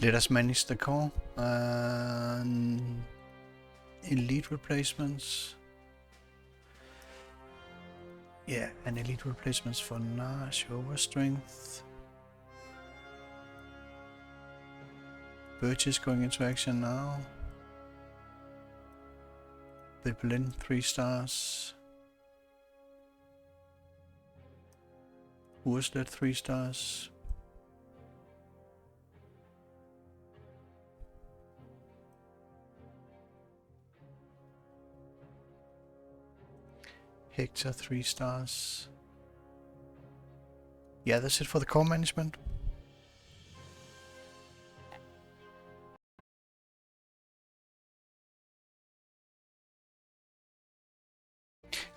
Let us manage the core. Elite replacements. Yeah, and elite replacements for Nash over strength. Birch is going into action now. The Berlin 3 stars. Urslet 3 stars. Hector 3 stars. Yeah, that's it for the core management.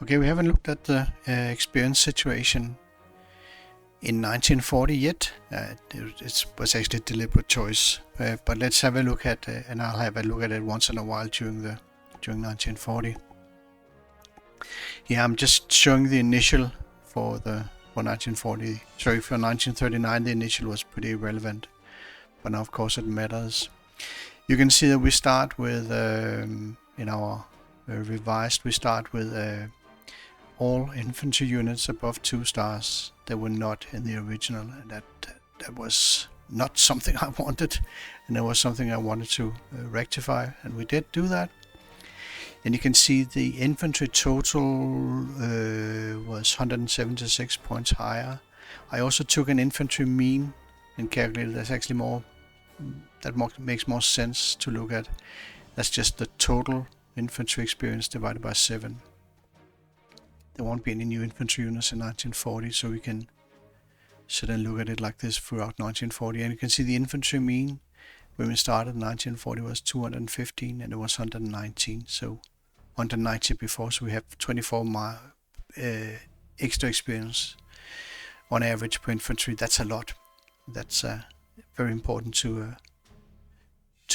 Okay, we haven't looked at the experience situation in 1940 yet. It was actually a deliberate choice, but let's have a look at and I'll have a look at it once in a while during 1940. Yeah, I'm just showing the initial for 1940. Sorry, for 1939 the initial was pretty irrelevant, but now of course it matters. You can see that we start with in our revised, we start with all infantry units above 2 stars that were not in the original, and that was not something I wanted, and that was something I wanted to rectify, and we did do that. And you can see the infantry total was 176 points higher. I also took an infantry mean and calculated. That's actually more, makes more sense to look at. That's just the total infantry experience divided by 7. There won't be any new infantry units in 1940, so we can sit and look at it like this throughout 1940. And you can see the infantry mean when we started in 1940 was 215 and it was 119, so 190 before, so we have 24 extra experience on average per infantry. That's a lot. That's very important to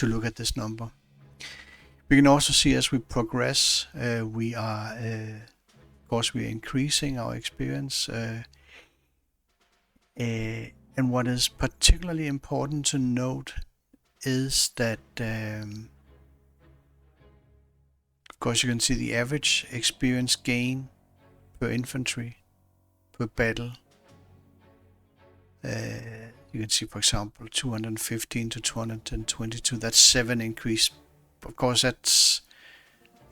look at this number. We can also see as we progress, we are of course we are increasing our experience, and what is particularly important to note is that of course you can see the average experience gain per infantry per battle. You can see, for example, 215 to 222. That's 7 increase. Of course, that's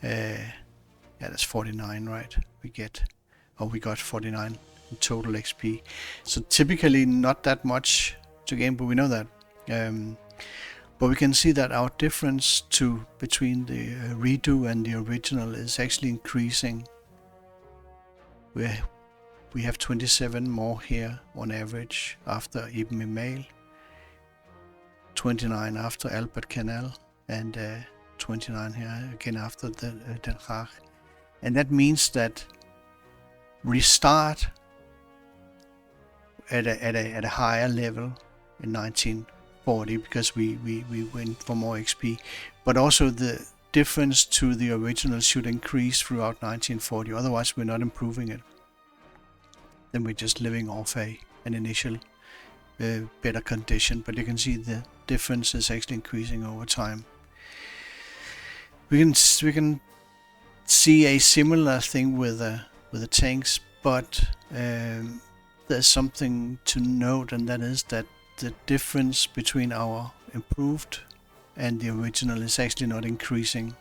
that's 49, right? We got 49 in total XP. So typically not that much to gain, but we know that. But we can see that our difference between the redo and the original is actually increasing. We have 27 more here on average after Ibn Email, 29 after Albert Canal, and 29 here again after the Den Haag. And that means that we start at a higher level in 1940 because we went for more XP, but also the difference to the original should increase throughout 1940. Otherwise, we're not improving it. Then we're just living off an initial better condition. But you can see the difference is actually increasing over time. We can see a similar thing with the tanks, but there's something to note, and that is that the difference between our improved and the original is actually not increasing.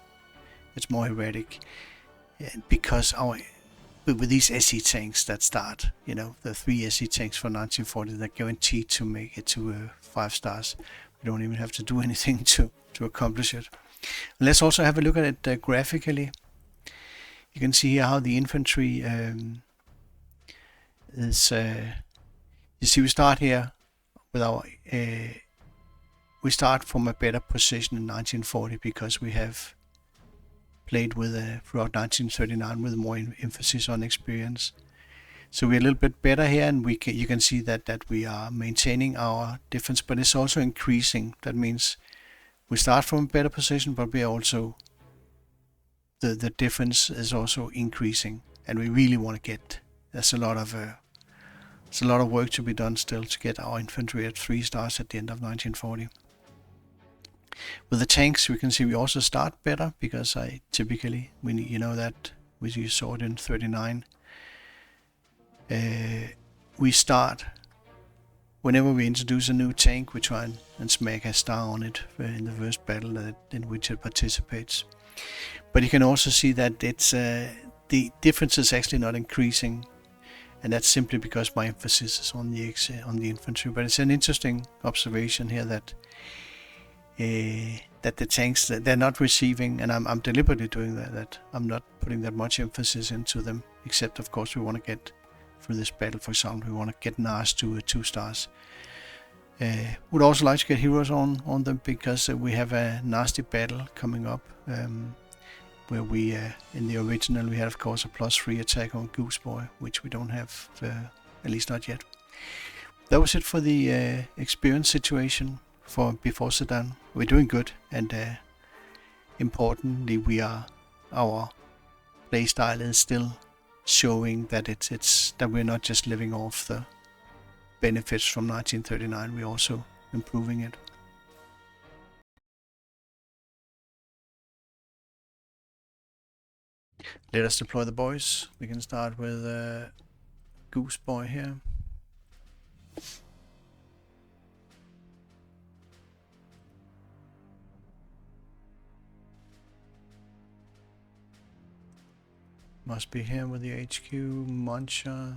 It's more erratic, because with these SE tanks that start, the 3 SE tanks for 1940, they're guaranteed to make it to 5 stars. We don't even have to do anything to accomplish it. And let's also have a look at it graphically. You can see here how the infantry is. You see, we start here with our. We start from a better position in 1940 because we have played with throughout 1939 with more emphasis on experience. So we're a little bit better here, and you can see that we are maintaining our difference, but it's also increasing. That means we start from a better position, but we also the difference is also increasing, and we really want to get. There's a lot of work to be done still to get our infantry at 3 stars at the end of 1940. With the tanks, we can see we also start better because you saw it in 39. We start whenever we introduce a new tank, we try and smack a star on it in the first battle in which it participates. But you can also see that it's the difference is actually not increasing, and that's simply because my emphasis is on the infantry. But it's an interesting observation here that the tanks, they're not receiving, and I'm deliberately doing that I'm not putting that much emphasis into them, except of course we want to get through this battle. For example, we want to get NAS to 2 stars. Would also like to get heroes on them because we have a nasty battle coming up where we in the original we had of course a +3 attack on Gooseboy, which we don't have, at least not yet. That was it for the experience situation for before Sedan. We're doing good, and importantly, our playstyle is still showing that it's that we're not just living off the benefits from 1939, we're also improving it. Let us deploy the boys. We can start with Gooseboy here. Must be him with the HQ, Marshal,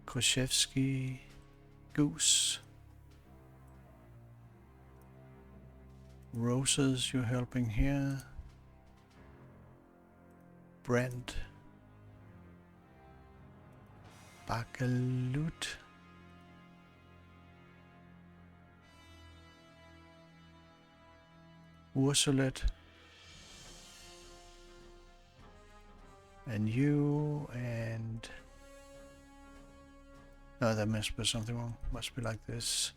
Khrushchevsky, Goose. Roses, you're helping here. Brent. Bakalut. Ursulet. And you, and... No, that must be something wrong. Must be like this.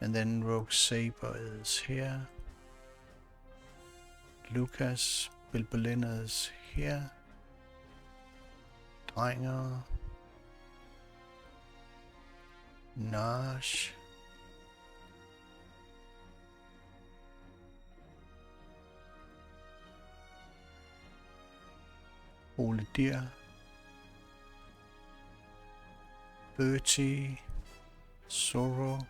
And then Rogue Saber is here. Lucas, Bilbolina is here. Drenger. Nash. Ole Deer. Bertie. Sorrow.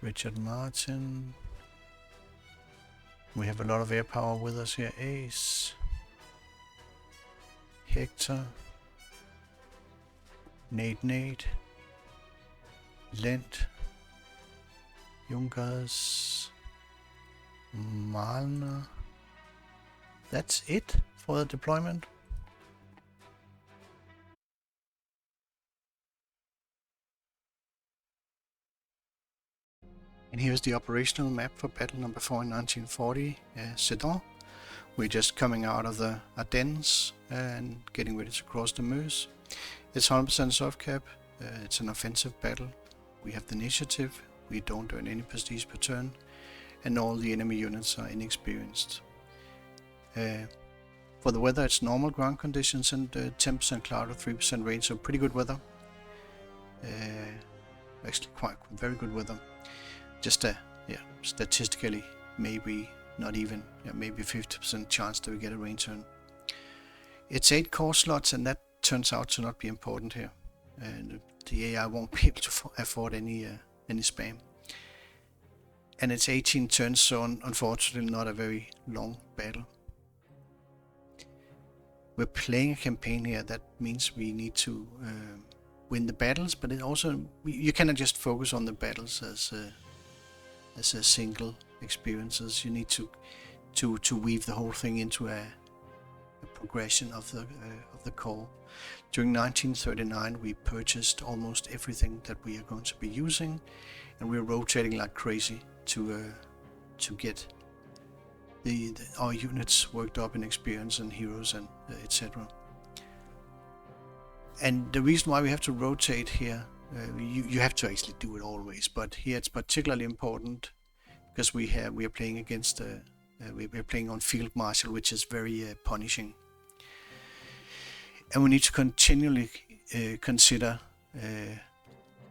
Richard Martin. We have a lot of air power with us here. Ace. Hector. Nate. Lent. Junkers. Malner. That's it for the deployment. And here's the operational map for battle number 4 in 1940, Sedan. We're just coming out of the Ardennes and getting ready to cross the Meuse. It's 100% soft cap, it's an offensive battle. We have the initiative, we don't earn any prestige per turn, and all the enemy units are inexperienced. For the weather, it's normal ground conditions and 10% cloud or 3% rain, so pretty good weather. Actually very good weather. Just statistically, maybe not even, maybe 50% chance that we get a rain turn. It's 8 core slots, and that turns out to not be important here. And the AI won't be able to afford any spam. And it's 18 turns, so unfortunately not a very long battle. We're playing a campaign here. That means we need to win the battles, but it also you cannot just focus on the battles as a single experiences. You need to weave the whole thing into a progression of the core. During 1939, we purchased almost everything that we are going to be using, and we're rotating like crazy to get our units worked up in experience and heroes and etc. And the reason why we have to rotate here, you have to actually do it always, but here it's particularly important because we are playing against we're playing on Field Marshal, which is very punishing, and we need to continually consider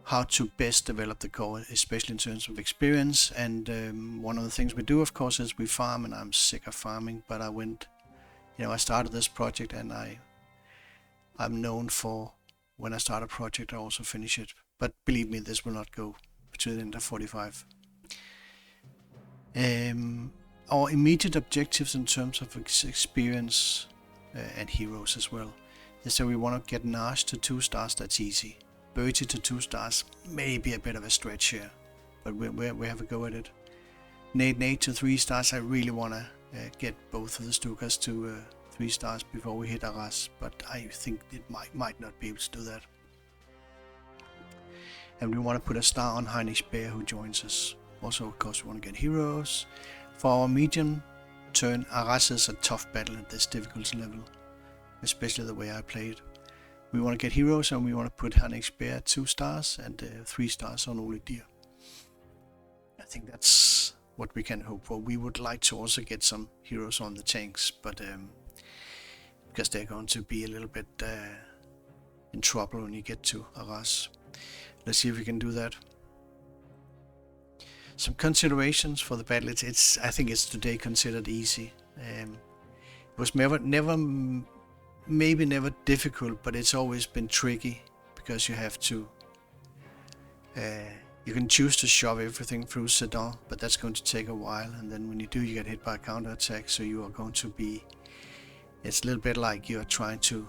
how to best develop the corps, especially in terms of experience. And one of the things we do, of course, is we farm, and I'm sick of farming, but I started this project, and I'm known for, when I start a project, I also finish it. But believe me, this will not go to the end of 45. Our immediate objectives in terms of experience and heroes as well is that we want to get Nash to 2 stars. That's easy. Bertie to 2 stars, maybe a bit of a stretch here, but we have a go at it. Nate to 3 stars. I really want to get both of the Stukas to 3 stars before we hit Arras, but I think it might not be able to do that. And we want to put a star on Heinrich Bear, who joins us. Also, of course, we want to get heroes. For our medium turn, Arras is a tough battle at this difficulty level, especially the way I play it. We want to get heroes, and we want to put Heinrich Bear 2 stars and 3 stars on Ole Deer. I think that's what we can hope for. We would like to also get some heroes on the tanks, but because they're going to be a little bit in trouble when you get to Arras. Let's see if we can do that. Some considerations for the battle. I think it's today considered easy. It was maybe never difficult, but it's always been tricky because you have to. You can choose to shove everything through Sedan, but that's going to take a while, and then when you do, you get hit by a counterattack. So you are going to be. It's a little bit like you are trying to.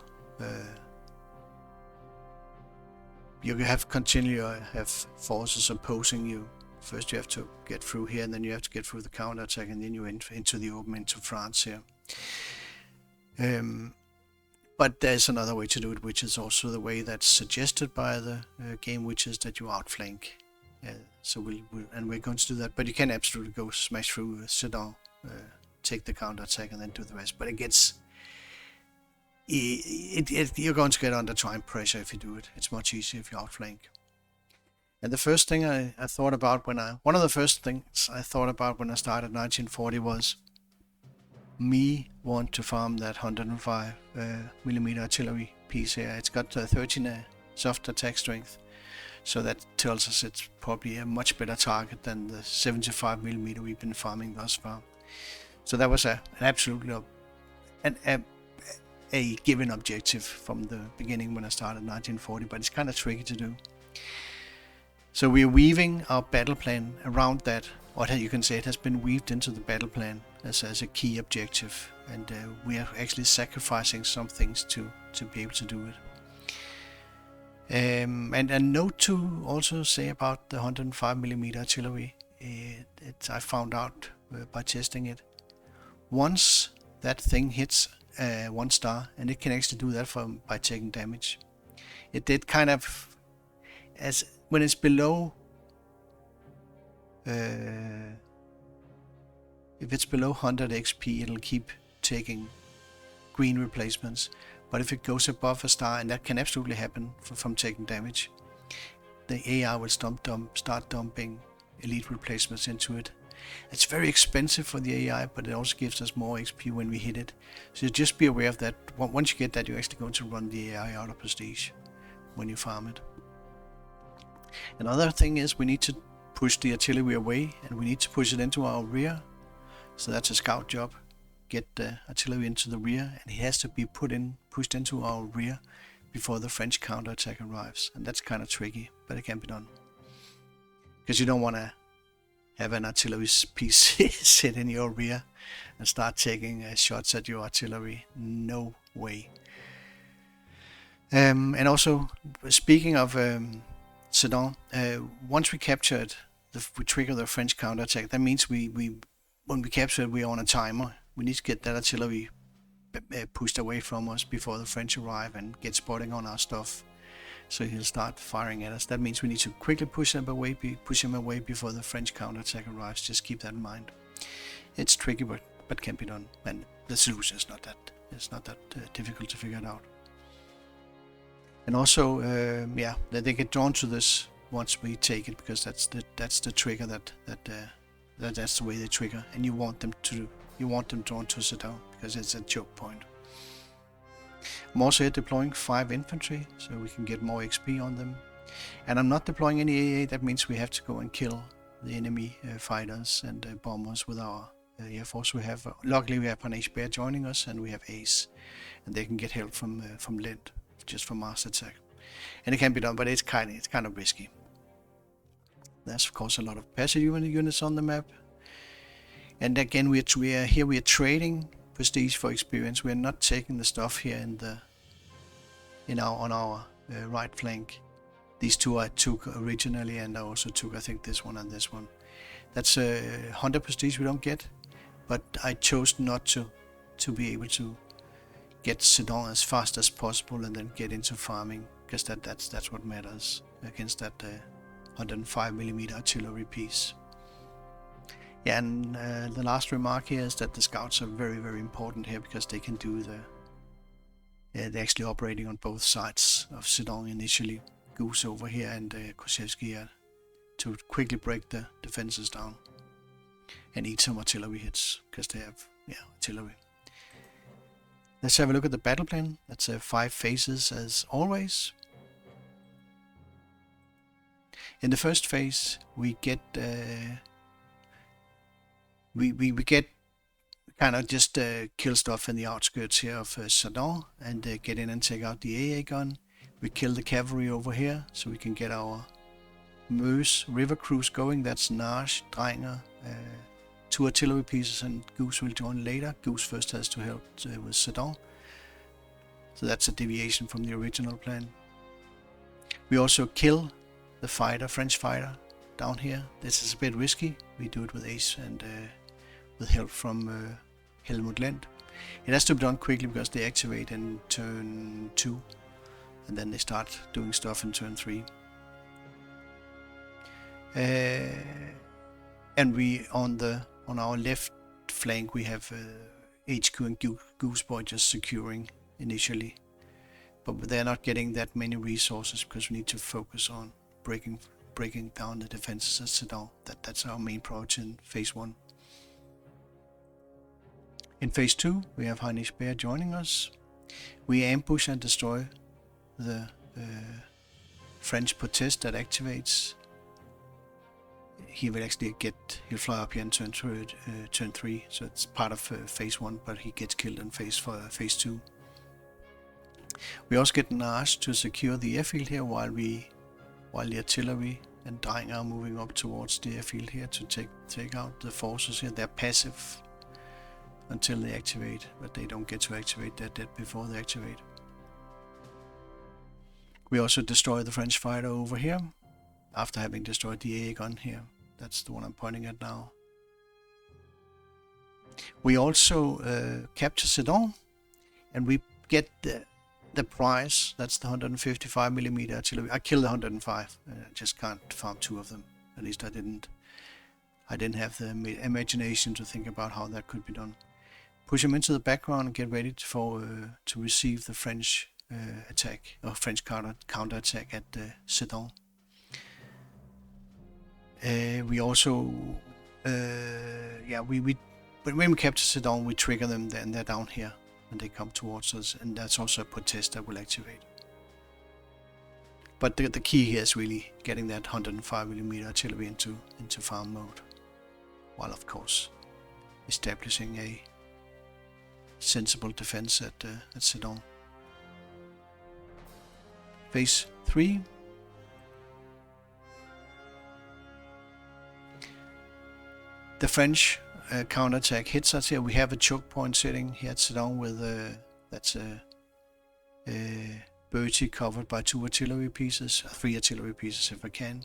You have forces opposing you. First you have to get through here, and then you have to get through the counterattack, and then you into the open into France here. But there's another way to do it, which is also the way that's suggested by the game, which is that you outflank. So we're going to do that. But you can absolutely go smash through Sedan, take the counterattack, and then do the rest. But it gets. You're going to get under time pressure if you do it. It's much easier if you outflank. And the first thing I thought about one of the first things I thought about when I started 1940 was me want to farm that 105 millimeter artillery piece here. It's got 13 soft attack strength, so that tells us it's probably a much better target than the 75 millimeter we've been farming thus far. So that was an absolutely a given objective from the beginning when I started 1940, but it's kind of tricky to do. So we're weaving our battle plan around that, or you can say it has been weaved into the battle plan as a key objective, and we are actually sacrificing some things to be able to do it. And a note to also say about the 105mm artillery, I found out by testing it. Once that thing hits 1 star, and it can actually do that by taking damage. It did kind of, as when it's below, if it's below 100 XP, it'll keep taking green replacements. But if it goes above a star, and that can absolutely happen from taking damage, the AI will start dumping elite replacements into it. It's very expensive for the AI, but it also gives us more XP when we hit it. So just be aware of that. Once you get that, you're actually going to run the AI out of prestige when you farm it. Another thing is we need to push the artillery away, and we need to push it into our rear. So that's a scout job. Get the artillery into the rear, and it has to be pushed into our rear before the French counterattack arrives. And that's kind of tricky, but it can be done. Because you don't want to have an artillery piece sit in your rear and start taking shots at your artillery. No way. And also, speaking of Sedan, once we capture it, we trigger the French counterattack. That means when we capture it, we're on a timer. We need to get that artillery pushed away from us before the French arrive and get spotting on our stuff. So he'll start firing at us. That means we need to quickly push him away before the French counterattack arrives. Just keep that in mind. It's tricky, but can be done. And the solution is not that difficult to figure it out. And also, they get drawn to this once we take it, because that's the trigger that's the way they trigger, and you want them drawn to Sedan because it's a choke point. I'm also here deploying 5 infantry, so we can get more XP on them. And I'm not deploying any AA. That means we have to go and kill the enemy fighters and bombers with our Air Force. We have, luckily we have Panache Bear joining us, and we have Ace, and they can get help from Lind, just from Mars attack. And it can be done, but it's kind of risky. There's of course a lot of passive units on the map. And again, we are trading prestige for experience. We are not taking the stuff here on our right flank. These two I took originally, and I also took, I think, this one and this one. That's 100 prestige we don't get, but I chose not to be able to get Sedan as fast as possible and then get into farming, because that's what matters against that 105mm artillery piece. Yeah, and the last remark here is that the scouts are very, very important here, because they can do they're actually operating on both sides of Sedan initially. Goose over here and Koszewski here to quickly break the defenses down and eat some artillery hits, because they have artillery. Let's have a look at the battle plan. That's 5 phases as always. In the first phase, we get we get kind of just kill stuff in the outskirts here of Sedan and get in and take out the AA gun. We kill the cavalry over here, so we can get our Meuse river cruise going. That's Nash, Drenger, 2 artillery pieces, and Goose will join later. Goose first has to help with Sedan. So that's a deviation from the original plan. We also kill the French fighter down here. This is a bit risky. We do it with Ace and with help from Helmut Lind. It has to be done quickly, because they activate in turn 2. And then they start doing stuff in turn 3. And we on our left flank we have HQ and Gooseboy just securing initially, but they're not getting that many resources, because we need to focus on breaking down the defenses at Sedan. That's our main priority in phase 1. In phase 2, we have Heinrich Bear joining us. We ambush and destroy the French protest that activates. He will actually he'll fly up here in turn 3, so it's part of phase 1, but he gets killed in phase 2. We also get Nash to secure the airfield here, while the artillery and Drenger are moving up towards the airfield here to take out the forces here. They're passive until they activate, but they don't get to activate. They're dead before they activate. We also destroy the French fighter over here, after having destroyed the AA gun here. That's the one I'm pointing at now. We also capture Sedan, and we get the prize. That's the 155mm artillery. I killed the 105. I just can't farm 2 of them. At least I didn't have the imagination to think about how that could be done. Push him into the background and get ready to receive the French attack, or French counter attack at Sedan. We also, when we capture Sedan, we trigger them, and they're down here, and they come towards us, and that's also a protest that will activate. But the key here is really getting that 105mm artillery into farm mode, while of course establishing a sensible defense at Sedan. Phase 3. The French counterattack hits us here. We have a choke point sitting here at Sedan with that's a Bertie covered by 2 artillery pieces, 3 artillery pieces if I can.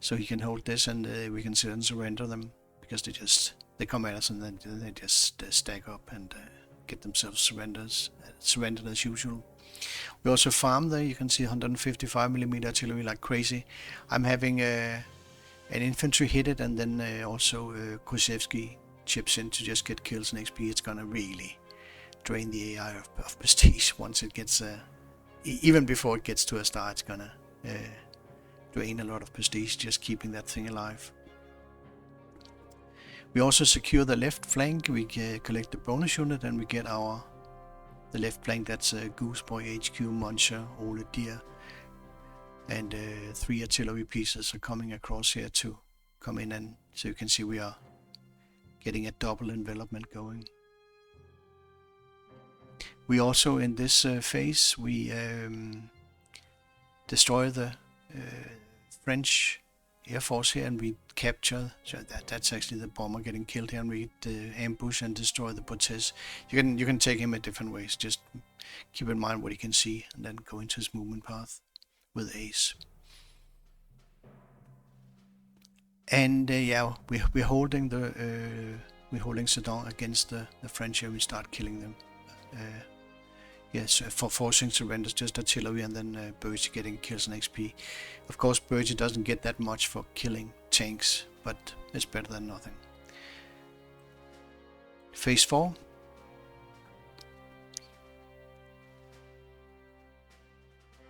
So he can hold this, and we can sit and surrender them, because they come at us and then they just stack up and get themselves surrendered as usual. We also farm there. You can see 155mm artillery like crazy. I'm having an infantry hit it, and then also Koszewski chips in to just get kills and XP. It's gonna really drain the AI of prestige once it gets, even before it gets to a star. It's gonna drain a lot of prestige just keeping that thing alive. We also secure the left flank. We collect the bonus unit, and we get the left flank. That's Gooseboy, HQ, Muncher, Ole Deer. and 3 artillery pieces are coming across here to come in, and so you can see we are getting a double envelopment going. We also, in this phase, we destroy the French Air Force here, and we capture, so that's actually the bomber getting killed here, and we ambush and destroy the Botez. You can take him in different ways, just keep in mind what you can see and then go into his movement path with Ace. And yeah, we're holding Sedan against the French here. We start killing them. Yes, for forcing surrenders, just artillery, and then Bertie getting kills and XP. Of course, Bertie doesn't get that much for killing tanks, but it's better than nothing. Phase 4.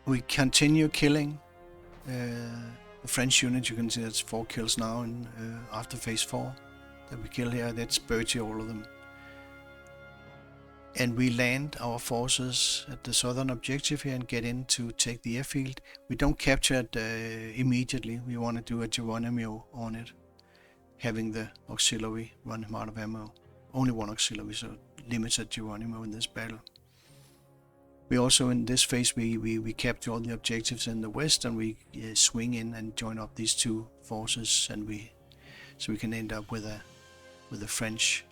We continue killing the French unit. You can see that's 4 kills now, and after phase 4 that we kill here, that's Bertie, all of them. And we land our forces at the southern objective here and get in to take the airfield. We don't capture it immediately. We want to do a Geronimo on it, having the auxiliary run him out of ammo. Only one auxiliary, so limited Geronimo in this battle. We also, in this phase, we capture all the objectives in the west, and we swing in and join up these 2 forces, and so we can end up with the French.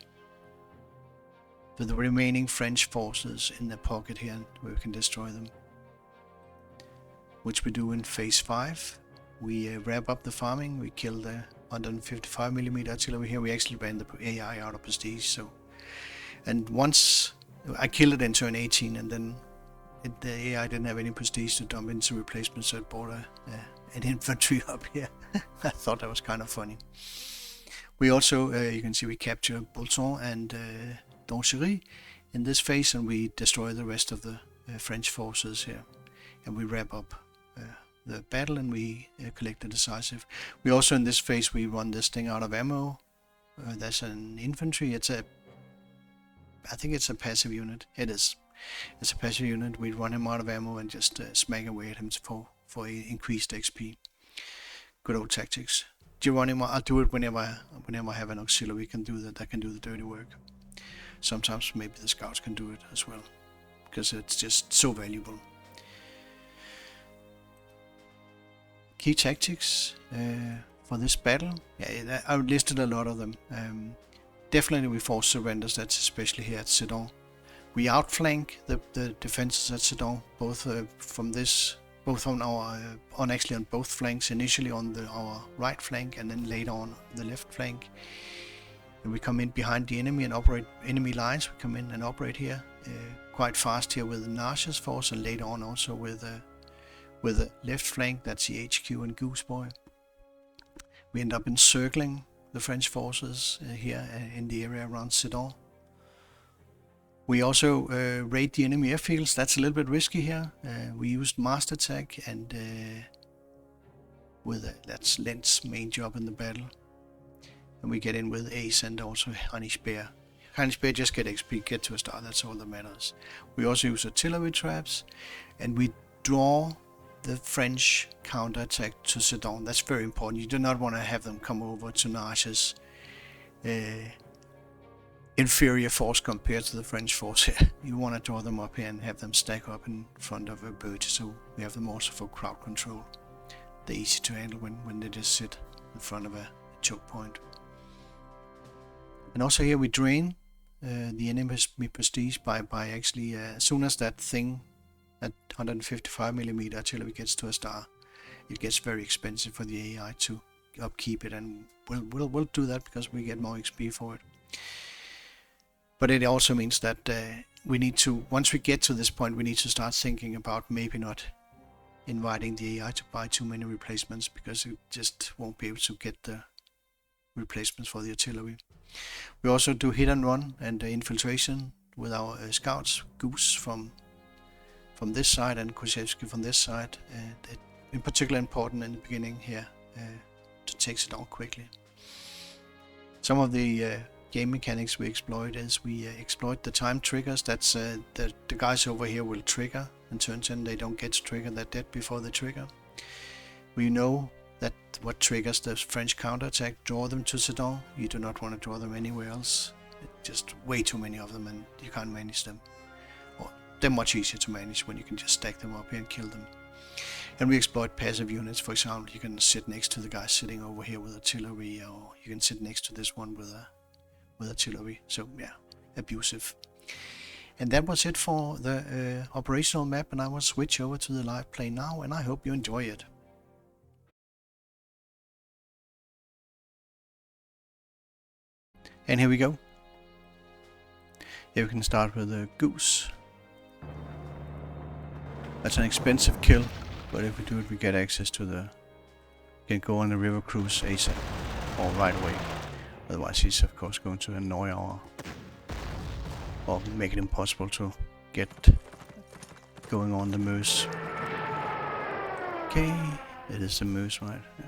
With the remaining French forces in the pocket here, where we can destroy them. Which we do in phase 5. We wrap up the farming, we kill the 155mm artillery here. We actually ran the AI out of prestige, so. And once I killed it in turn 18, and then the AI didn't have any prestige to dump into replacement, so it brought an infantry up here. I thought that was kind of funny. We also, you can see we capture Bolton and Donchery in this phase, and we destroy the rest of the French forces here, and we wrap up the battle, and we collect the decisive. We also, in this phase, we run this thing out of ammo. That's an infantry. I think it's a passive unit. It is. It's a passive unit. We run him out of ammo and just smack away at him for increased XP. Good old tactics. Geronimo, I'll do it whenever I have an auxiliary can do that. I can do the dirty work. Sometimes maybe the scouts can do it as well, because it's just so valuable. Key tactics for this battle. Yeah, I listed a lot of them. Definitely we force surrenders, that's especially here at Sedan. We outflank the defenses at Sedan, both on both flanks, initially on our right flank and then later on the left flank. And we come in behind the enemy and operate enemy lines. We come in and operate here quite fast here with the Marshal's force, and later on also with the left flank, that's the HQ and Gooseboy. We end up encircling the French forces here in the area around Sedan. We also raid the enemy airfields. That's a little bit risky here. We used Master Attack, and that's Lent's main job in the battle. And we get in with Ace and also Honey-Spear. Honey-Spear just get XP, get to a star, that's all that matters. We also use artillery traps, and we draw the French counterattack to Sedan. That's very important. You do not want to have them come over to Narch's inferior force compared to the French force here. You want to draw them up here and have them stack up in front of a bird, so we have them also for crowd control. They're easy to handle when they just sit in front of a choke point. And also here we drain the enemy's prestige by actually, as soon as that thing, that 155mm artillery gets to a star, it gets very expensive for the AI to upkeep it, and we'll do that because we get more XP for it. But it also means that we need to, once we get to this point, we need to start thinking about maybe not inviting the AI to buy too many replacements, because it just won't be able to get the replacements for the artillery. We also do hit and run and infiltration with our scouts, Goose from this side and Kushevsky from this side. In particular important in the beginning here to take it down quickly. Some of the game mechanics we exploit is we exploit the time triggers. That's the guys over here will trigger, and turns in they don't get to trigger, they're dead before they trigger. We know that what triggers the French counterattack, draw them to Sedan. You do not want to draw them anywhere else. It's just way too many of them and you can't manage them. Or they're much easier to manage when you can just stack them up here and kill them. And we exploit passive units. For example, you can sit next to the guy sitting over here with artillery, or you can sit next to this one with artillery. So yeah, abusive. And that was it for the operational map, and I will switch over to the live play now, and I hope you enjoy it. And here we go. Here we can start with the Goose. That's an expensive kill, but if we do it, we get access to the... We can go on the river cruise ASAP, or right away. Otherwise he's of course going to annoy our... or make it impossible to get going on the Meuse. Okay, it is the Meuse, right? Yeah.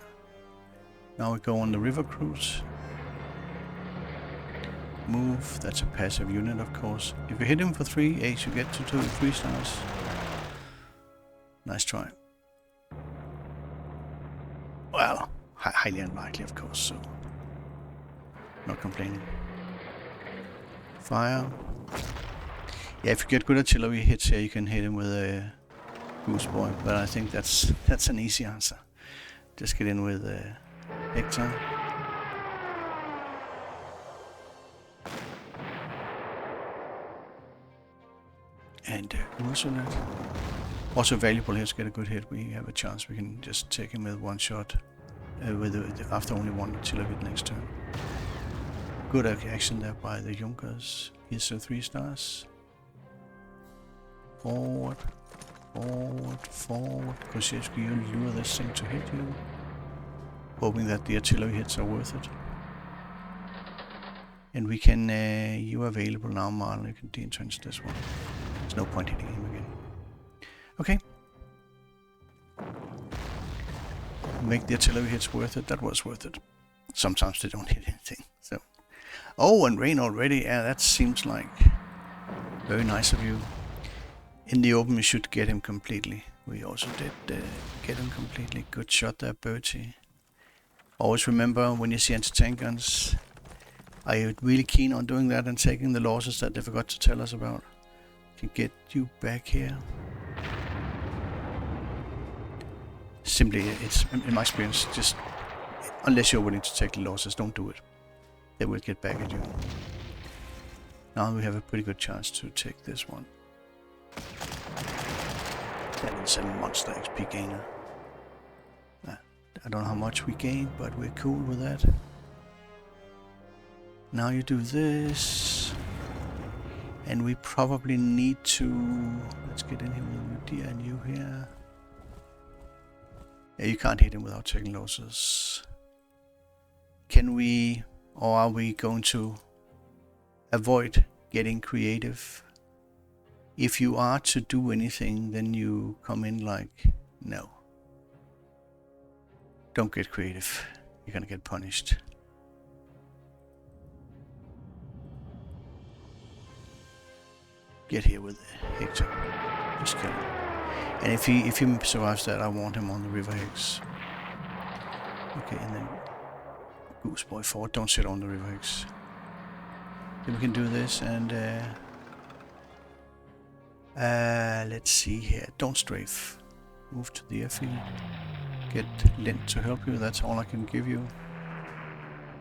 Now we go on the river cruise. Move, that's a passive unit of course. If you hit him for 3 A's, you get to 3 stars. Nice try. Well, highly unlikely of course, so not complaining. Fire. Yeah, if you get good artillery hits here, you can hit him with a Goose Boy, but I think that's an easy answer. Just get in with Hector. And Ursula. Also valuable here to get a good hit. We have a chance we can just take him with one shot after only one artillery hit next turn. Good action there by the Junkers. Here's 3 stars. Forward, forward, forward. Kosciuszko, you lure this thing to hit you. Hoping that the artillery hits are worth it. And we can, you are available now, Marshal. You can de-entrench this one. There's no point hitting him again. Okay. Make the artillery hits worth it. That was worth it. Sometimes they don't hit anything. So. Oh, and rain already. Yeah, that seems like very nice of you. In the open, we should get him completely. We also did get him completely. Good shot there, Bertie. Always remember when you see anti-tank guns, are you really keen on doing that and taking the losses that they forgot to tell us about? Can get you back here. Simply, it's in my experience, just unless you're willing to take the losses, don't do it. They will get back at you. Now we have a pretty good chance to take this one. That is a monster XP gainer. I don't know how much we gained, but we're cool with that. Now you do this. And we probably need to... Let's get in here with Udia and you here. Yeah, you can't hit him without taking losses. Can we, or are we going to avoid getting creative? If you are to do anything, then you come in like, no. Don't get creative. You're gonna get punished. Get here with Hector. Just kill him. And if he survives that, I want him on the River Hex. Okay, and then Goose Boy forward. Don't sit on the River Hex. Then we can do this and let's see here. Don't strafe. Move to the airfield. Get Lint to help you. That's all I can give you.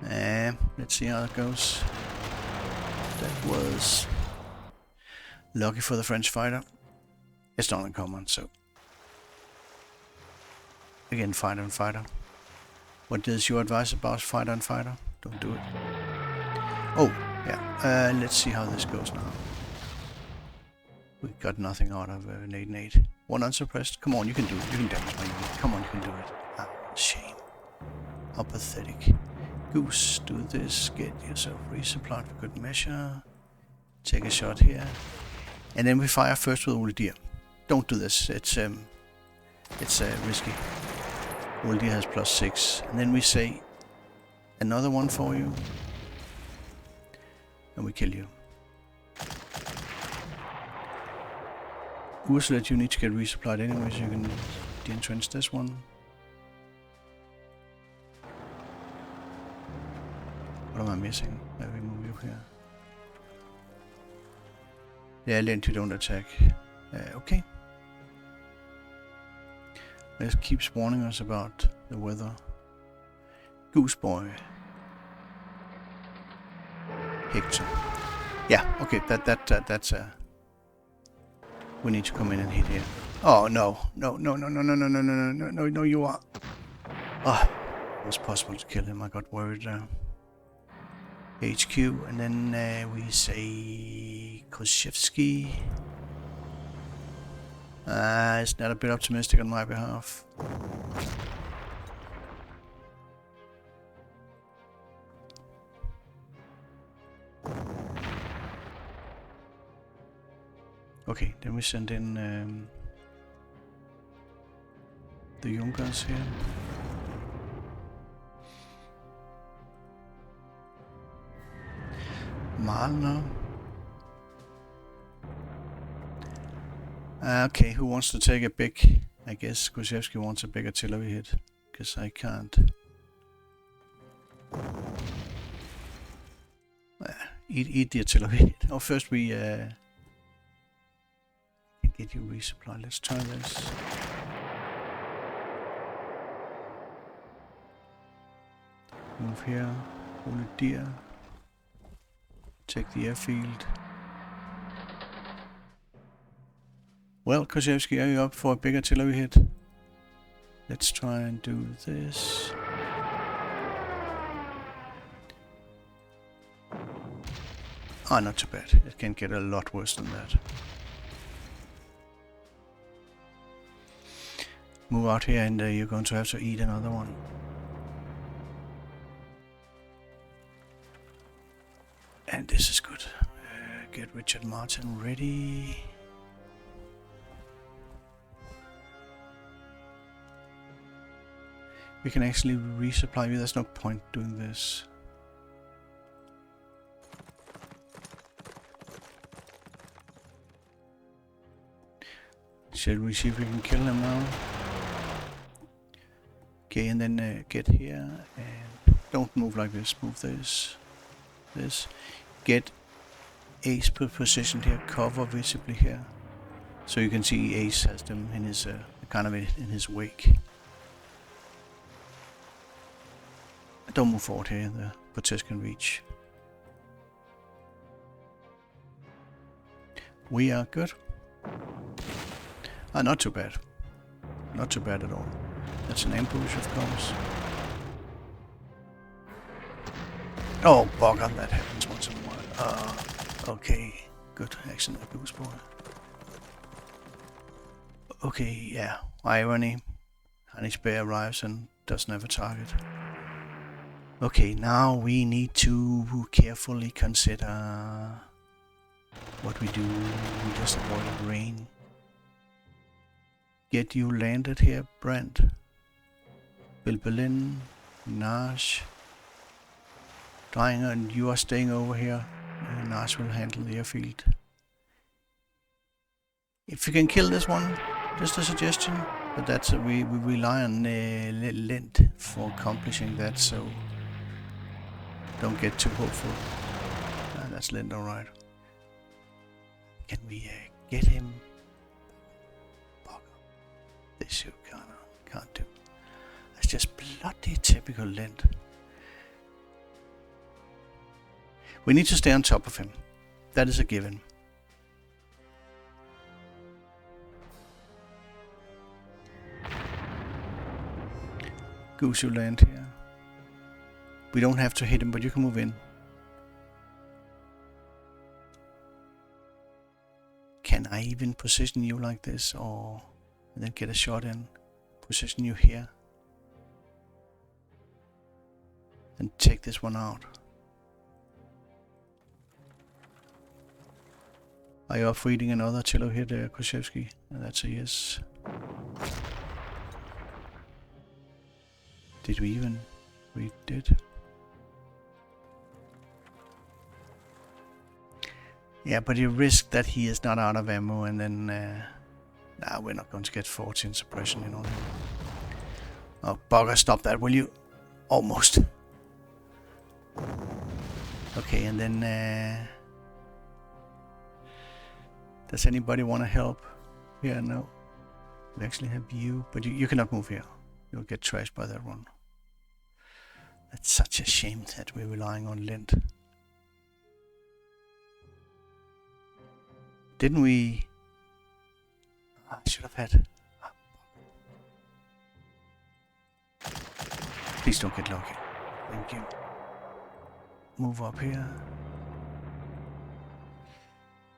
Let's see how it goes. That was lucky for the French fighter. It's not uncommon, so. Again, fighter and fighter. What is your advice about fighter and fighter? Don't do it. Oh, yeah. Let's see how this goes now. We got nothing out of nade. One unsuppressed. Come on, you can do it. You can damage my unit. Come on, you can do it. Ah, shame. How pathetic. Goose, do this. Get yourself resupplied for good measure. Take a shot here. And then we fire first with Uldir. Don't do this. It's risky. Uldir has +6. And then we say another one for you. And we kill you. Ursula, you need to get resupplied anyway, so you can de-entrench this one. What am I missing? Maybe move you here. Yeah, Lent, you don't attack. Okay. It keeps warning us about the weather. Goose boy. Hector. Yeah, okay, that's we need to come in and hit here. Oh no, no, no, no, no, no, no, no, no, no, no, no, no, you are. Ah, it was possible to kill him. I got worried there. HQ, and then we say Koshevsky. It's not a bit optimistic on my behalf. Okay, then we send in the Junkers here. Marshal. Okay, who wants to take a big... I guess Koshevsky wants a big artillery hit, because I can't. Eat the artillery hit. Oh, first we can get you resupply. Let's try this. Move here. Hold it dear. Take the airfield. Well, Koshevsky, are you up for a big artillery hit? Let's try and do this. Ah, not too bad. It can get a lot worse than that. Move out here and you're going to have to eat another one. And this is good. Get Richard Martin ready. We can actually resupply you. There's no point doing this. Should we see if we can kill him now? Okay, and then get here and don't move like this. Move this. This. Get Ace positioned here. Cover visibly here, so you can see Ace has them in his kind of in his wake. Don't move forward here. The protest can reach. We are good. Not too bad. Not too bad at all. That's an ambush, of course. Oh, bugger, that happens once in a while. Okay, good. Excellent, Goose Boy. Okay, yeah. Irony. Honey's Bear arrives and doesn't have a target. Okay, now we need to carefully consider what we do. We just avoided rain. Get you landed here, Brent. Bilbilin, Nash. Dying, and you are staying over here. Nash will handle the airfield. If you can kill this one, just a suggestion. But that's we rely on Lent for accomplishing that, so don't get too hopeful. That's Lent, alright. Can we get him? This you can't do. It's just bloody typical Lent. We need to stay on top of him. That is a given. Goose, you land here. We don't have to hit him, but you can move in. Can I even position you like this, or and then get a shot in? Position you here. And take this one out. Are you up for eating another cello here there, Koshevsky? That's a yes. Did we even? We did. Yeah, but you risk that he is not out of ammo, and then Nah, we're not going to get 14 suppression in on him. Oh, bugger, stop that, will you? Almost. Okay, and then... does anybody want to help? Yeah, no. We actually have you, but you cannot move here. You'll get trashed by that one. That's such a shame that we're relying on Lind. Didn't we... I should have had... Please don't get lucky. Thank you. Move up here.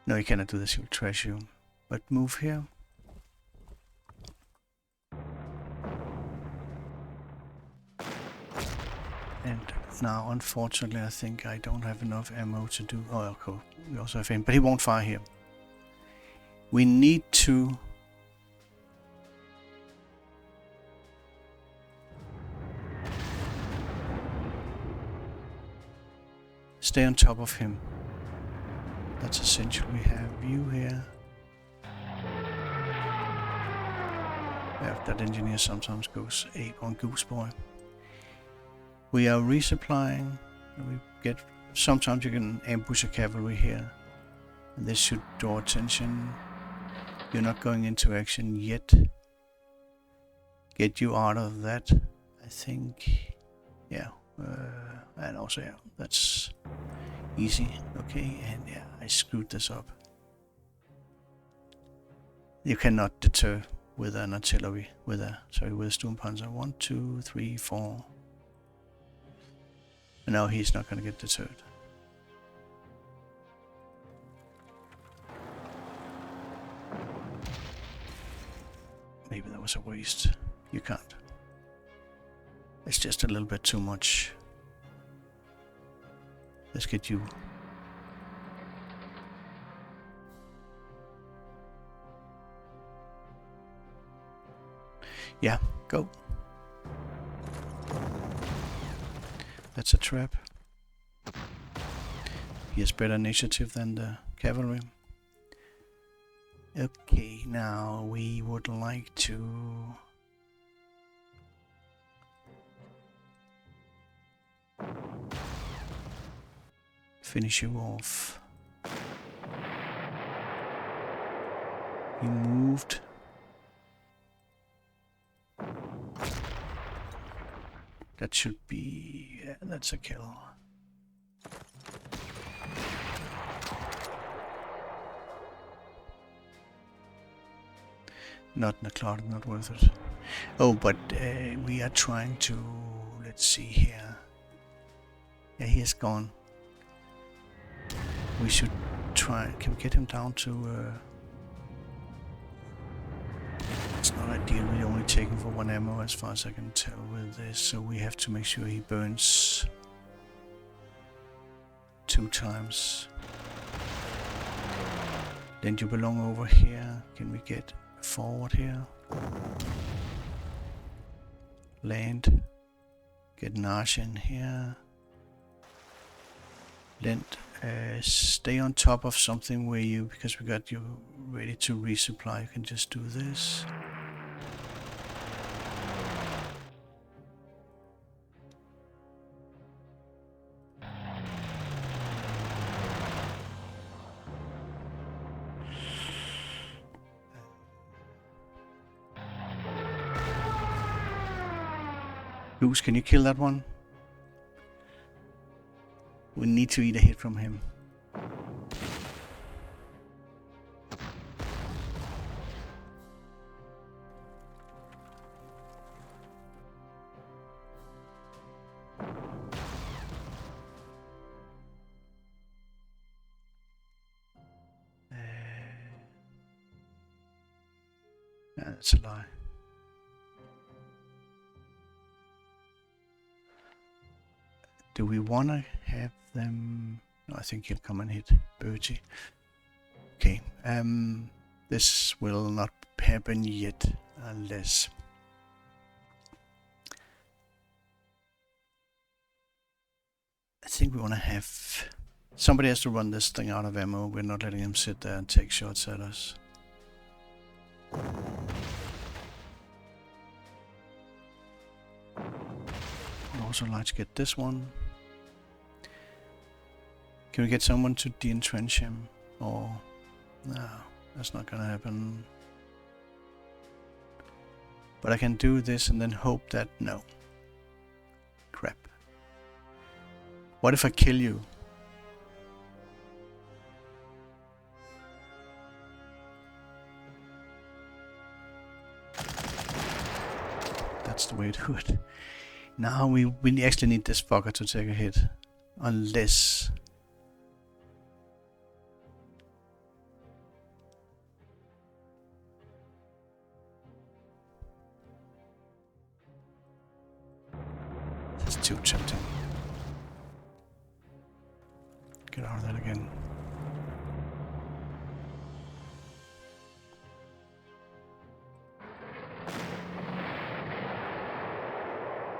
No, you cannot do this, he'll trash you. But move here. And now, unfortunately, I think I don't have enough ammo to do... Oh, okay. We also have him, but he won't fire here. We need to... stay on top of him. That's essential. We have you here. Yeah, that engineer sometimes goes ape on Goose Boy. We are resupplying. We get... sometimes you can ambush a cavalry here. And this should draw attention. You're not going into action yet. Get you out of that, I think. Yeah. And also, yeah, that's easy. Okay, and yeah, I screwed this up. You cannot deter with an artillery, with a Sturmpanzer. 1, 2, 3, 4. No, he's not gonna get deterred. Maybe that was a waste. You can't. It's just a little bit too much. Let's get you. Yeah, go. That's a trap. He has better initiative than the cavalry. Okay, now we would like to... finish you off. He moved. That should be... yeah, that's a kill. Not in the cloud, not worth it. Oh, but we are trying to... let's see here. Yeah, he is gone. We should try... can we get him down to... it's not ideal, we're only taking for 1 ammo as far as I can tell with this, so we have to make sure he burns 2 times. Then you belong over here. Can we get forward here? Land. Get Nash in here. Lent. Stay on top of something where you, because we got you ready to resupply, you can just do this. Goose, can you kill that one? We need to eat a hit from him. That's a lie. Do we want to have them? No, I think he'll come and hit Bertie. Okay, this will not happen yet unless... I think we want to have... somebody has to run this thing out of ammo. We're not letting him sit there and take shots at us. I'd also like to get this one. Can we get someone to de-entrench him? Or... no, that's not gonna happen. But I can do this and then hope that... no. Crap. What if I kill you? That's the way to do it. Now we actually need this fucker to take a hit. Unless... it's too tempting. Get out of that again.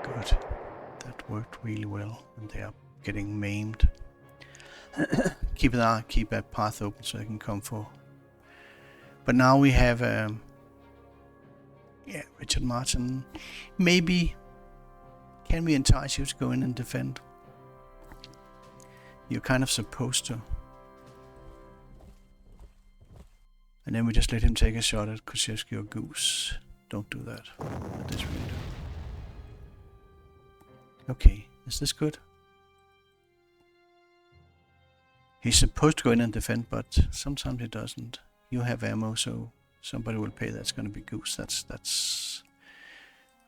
Good. That worked really well, and they are getting maimed. Keep a path open so they can come for. But now we have yeah, Richard Martin. Maybe can we entice you to go in and defend? You're kind of supposed to. And then we just let him take a shot at Kushevsky or Goose. Don't do that at this window. Okay, is this good? He's supposed to go in and defend, but sometimes he doesn't. You have ammo, so somebody will pay. That's going to be Goose. That's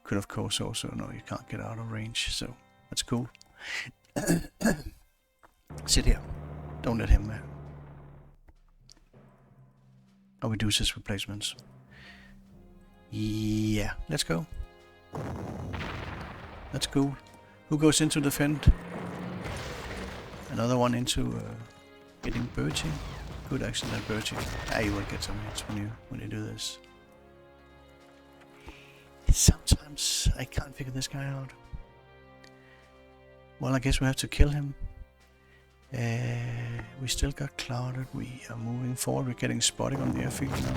could of course also no, you can't get out of range, so that's cool. Sit here. Don't let him. Oh, we do his replacements. Yeah, let's go. That's cool. Who goes into defend? Another one into getting Bertie. Good action at Bertie. Ah, you will get some hits when you do this. Sometimes I can't figure this guy out. Well, I guess we have to kill him. We still got clouded. We are moving forward. We're getting spotting on the airfield now.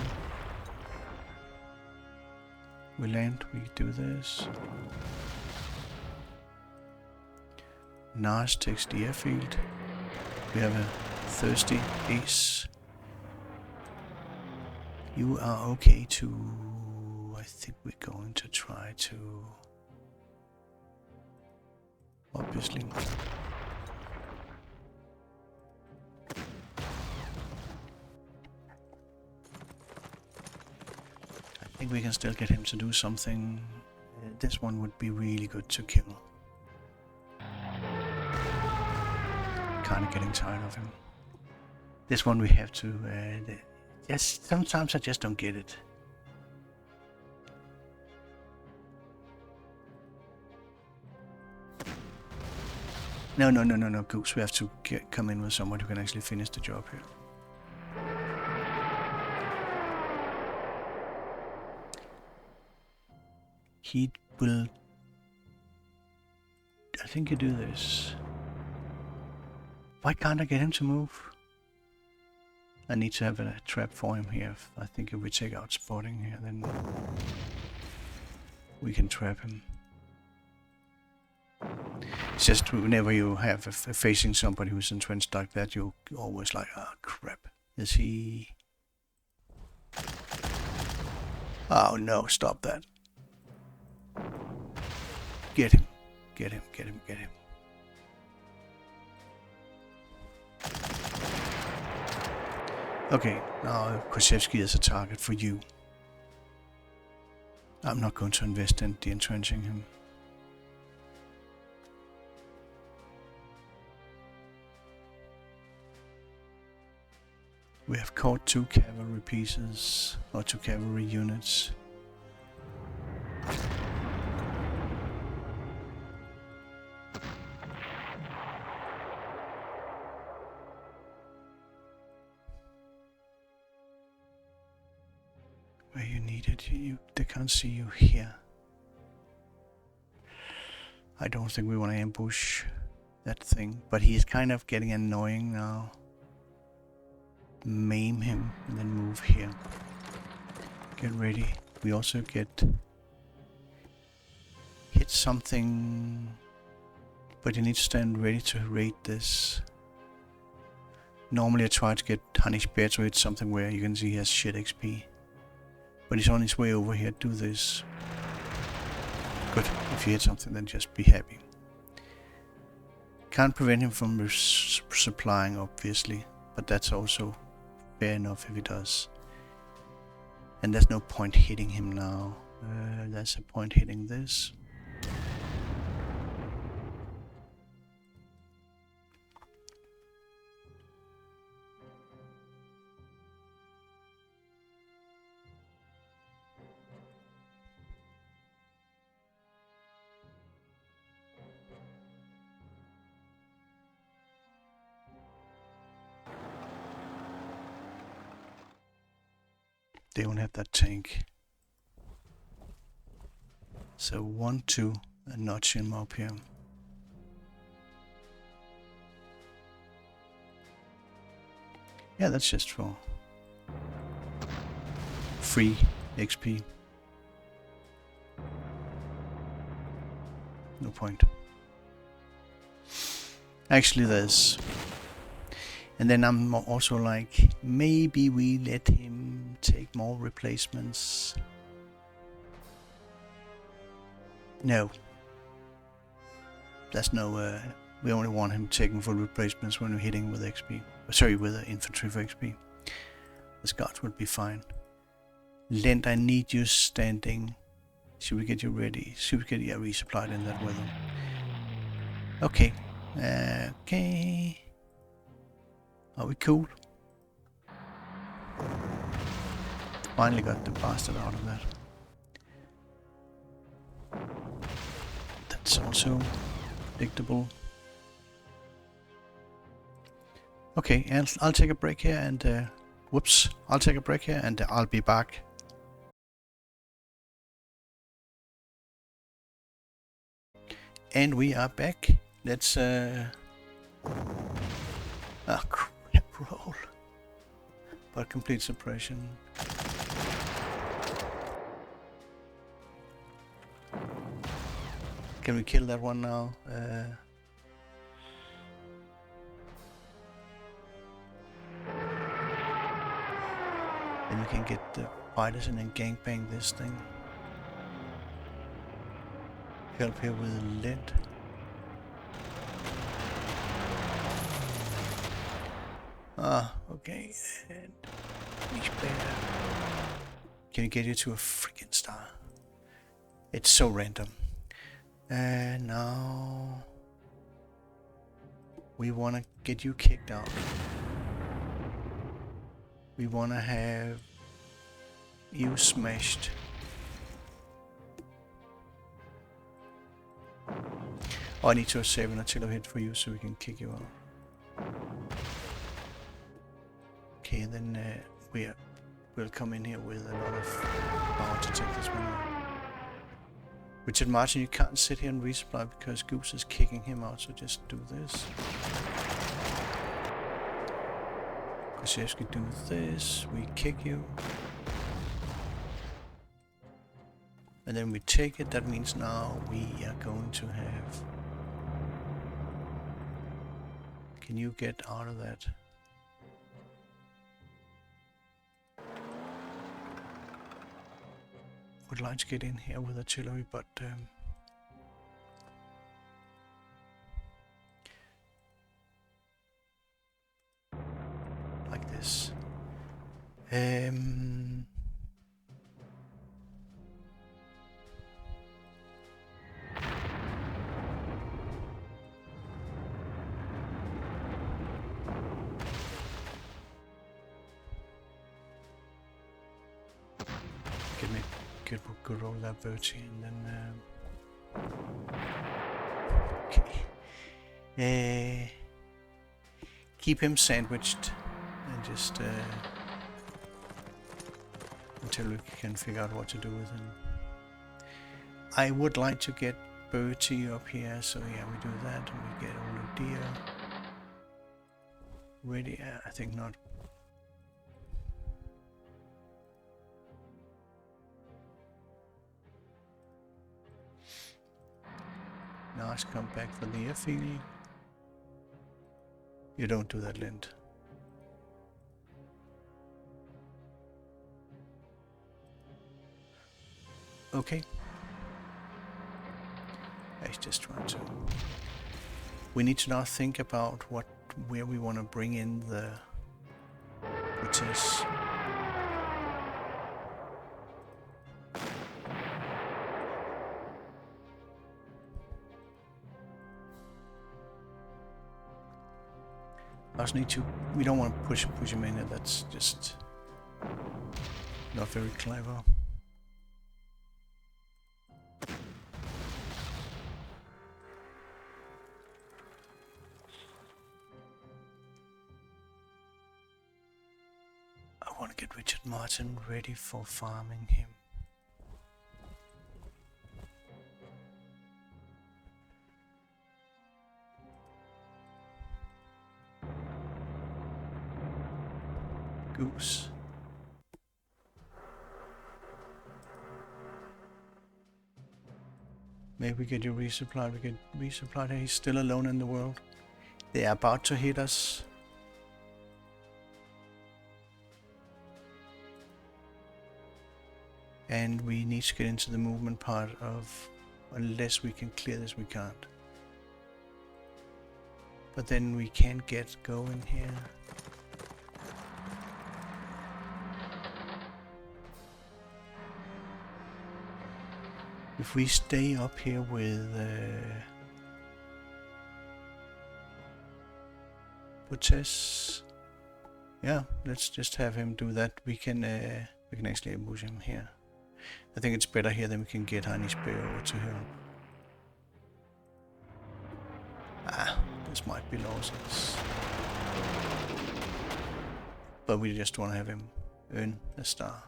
We land. We do this. Nars takes the airfield. We have a thirsty ace. You are okay to... I think we're going to try to... obviously... I think we can still get him to do something. This one would be really good to kill. Kind of getting tired of him. This one we have to... yes, sometimes I just don't get it. No, Goose. We have to come in with someone who can actually finish the job here. He will... I think you do this. Why can't I get him to move? I need to have a trap for him here. I think if we take out spotting here, then we can trap him. It's just whenever you have facing somebody who's entrenched like that, you're always like, oh crap, is he... Oh no, stop that. Get him, get him, get him, get him. Okay, now Kushevsky is a target for you. I'm not going to invest in de-entrenching him. We have caught 2 cavalry pieces, or 2 cavalry units. Where you need it, they can't see you here. I don't think we want to ambush that thing, but he is kind of getting annoying now. Maim him and then move here. Get ready. We also get hit something, but you need to stand ready to raid this. Normally I try to get Hanish Bear to hit something where you can see he has shit XP. But he's on his way over here. Do this. Good. If you hit something, then just be happy. Can't prevent him from supplying, obviously. But that's also fair enough if he does. And there's no point hitting him now. There's a point hitting this. They don't have that tank. So 1, 2, and notch him up here. Yeah, that's just for free XP. No point. Actually, there's... And then I'm also like, maybe we let him take more replacements. No. There's no... we only want him taking full replacements when we're hitting with XP. Sorry, with infantry for XP. The Scots would be fine. Lent, I need you standing. Should we get you ready? Should we get you resupplied in that weather? Okay. Okay. Are we cool? Finally got the bastard out of that. That's also predictable. Okay, and I'll take a break here and whoops, I'll take a break here and I'll be back. And we are back. Let's crap roll. But complete suppression. Can we kill that one now? Then we can get the fighters and then gangbang this thing. Help here with lead. Okay. And can you get you to a freaking star? It's so random. And now we want to get you kicked out. We want to have you smashed. Oh, I need to save an artillery hit for you so we can kick you out. Okay, then we'll come in here with a lot of power to take this one out. Richard Martin, you can't sit here and resupply because Goose is kicking him out, so just do this. Koshevsky, do this, we kick you. And then we take it, that means now we are going to have... Can you get out of that? Would like to get in here with artillery, but like this. Good roll that Bertie and then okay. Keep him sandwiched and just until we can figure out what to do with him. I would like to get Bertie up here, so yeah, we do that and we get Oludia ready. I think not. Lars, come back from the airfield. You don't do that, Lind. Okay. I just want to... We need to now think about where we want to bring in the British. I also need to... We don't want to push him in, and that's just not very clever. I want to get Richard Martin ready for farming him. Goose. Maybe we get you resupplied. We get resupplied. He's still alone in the world. They are about to hit us. And we need to get into the movement part of... Unless we can clear this, we can't. But then we can get going here. If we stay up here with Butes, yeah, let's just have him do that. We can actually ambush him here. I think it's better here than we can get Heine's Bear over to help. Ah, this might be losses. But we just want to have him earn a star.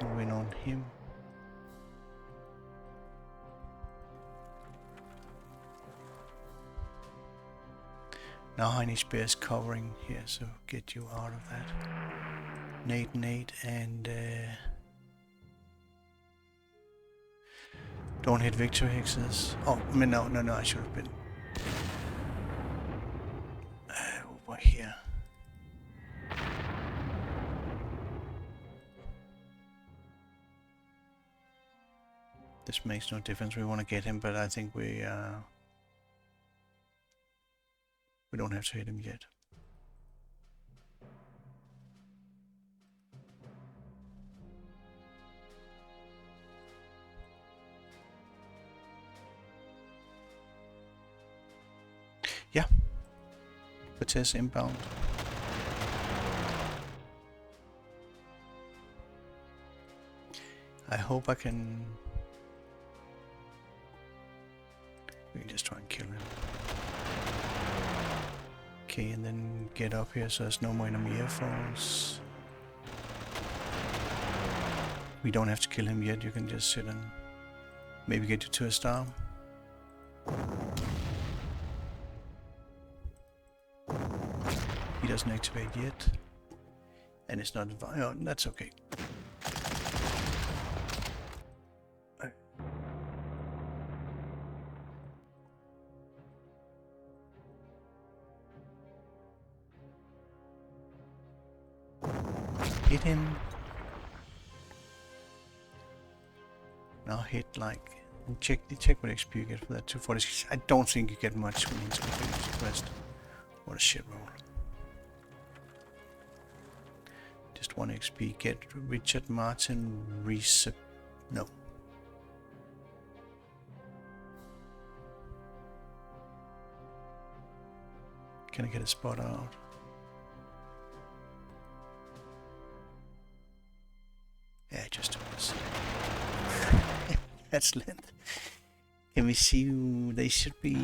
Moving on him. Now Heine's Bear is covering here, so get you out of that. Nate, and don't hit Victor Hexes. Oh, no, I should have been over here. This makes no difference. We want to get him, but I think we don't have to hit him yet. Yeah. Butes inbound. I hope I can... We can just try and kill him. Okay, and then get up here so there's no more enemy air force. We don't have to kill him yet, you can just sit and maybe get you to a star. He doesn't activate yet. And it's not... Oh, that's okay. Hit him. Now hit like... Check what XP you get for that 246. I don't think you get much when it's completed this quest. What a shit roll. Just 1 XP. Get Richard Martin resup... No. Can I get a spot out? Yeah, just do this. That's length. Can we see who they should be?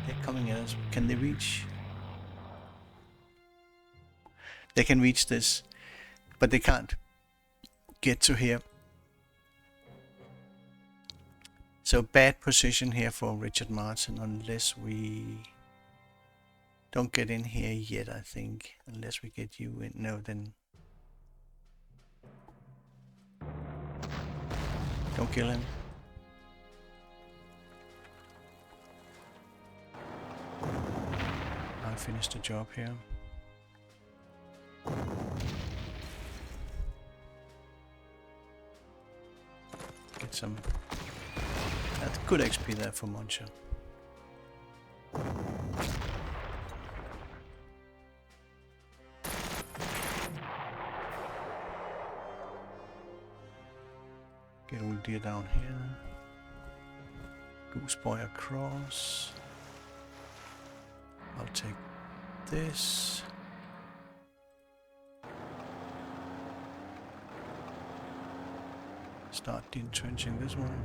They're coming at us. Can they reach? They can reach this. but they can't get to here. So bad position here for Richard Martin, unless we don't get in here yet, I think. Unless we get you in. No, then don't kill him. I'll finish the job here. Get some... That's good XP there for Marshal. Get all deer down here. Goose boy across. I'll take this. Start entrenching this one.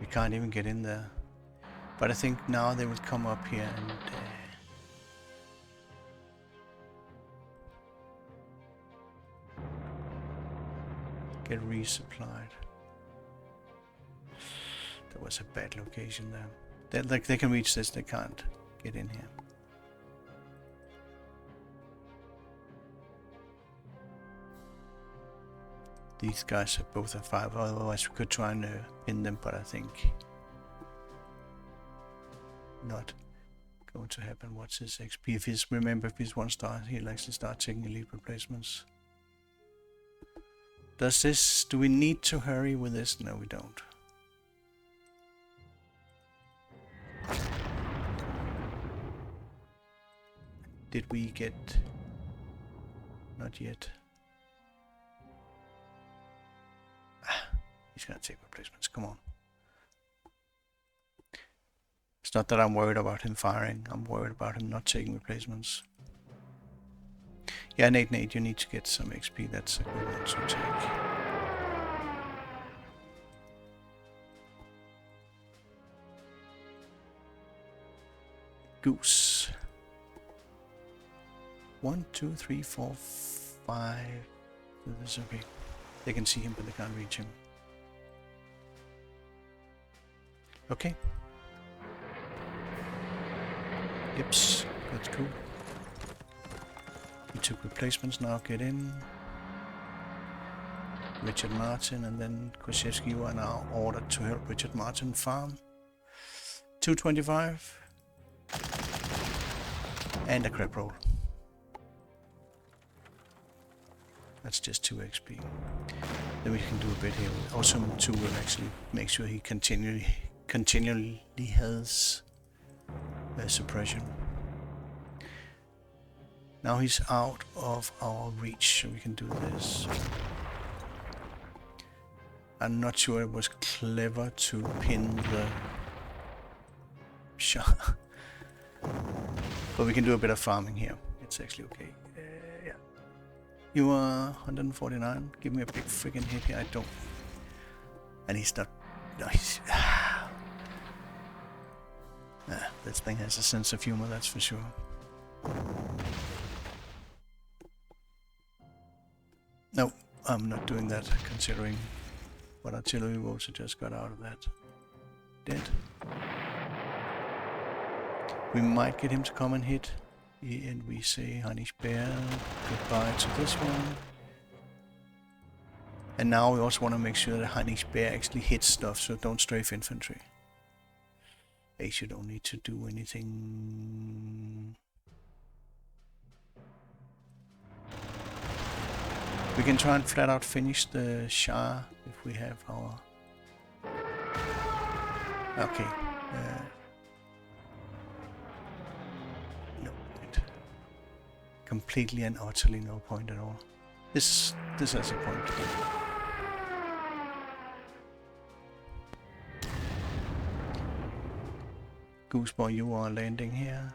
We can't even get in there. But I think now they will come up here and get resupplied. That was a bad location there. They can reach this, they can't get in here. These guys are both at 5, otherwise we could try and pin them, but I think not going to happen. What's his XP? If he's 1 star, he'll actually start taking elite replacements. Do we need to hurry with this? No, we don't. Did we get... Not yet. He's gonna take replacements, come on. It's not that I'm worried about him firing, I'm worried about him not taking replacements. Yeah, Nate, you need to get some XP, that's a good one to take. Goose. 1, 2, 3, 4, 5. This is okay. They can see him, but they can't reach him. Okay. Yips, that's cool. We took replacements, now get in. Richard Martin and then Koszewski, you are now ordered to help Richard Martin farm. 225. And a crap roll. That's just 2 XP. Then we can do a bit here. Also 2 will actually make sure he continually has suppression. Now he's out of our reach, so we can do this. I'm not sure it was clever to pin the shot. But we can do a bit of farming here. It's actually okay. Yeah. You are 149. Give me a big freaking hit here. I don't. And he's not. Nice. This thing has a sense of humor, that's for sure. No, I'm not doing that, considering what artillery bolts I just got out of that. Dead. We might get him to come and hit. And we say Heinrich Bear, goodbye to this one. And now we also want to make sure that Heinrich Bear actually hits stuff, so don't strafe infantry. Ace, you don't need to do anything. We can try and flat out finish the Shah if we have our... Okay. No point. Completely and utterly no point at all. This has a point. Gooseboy, you are landing here.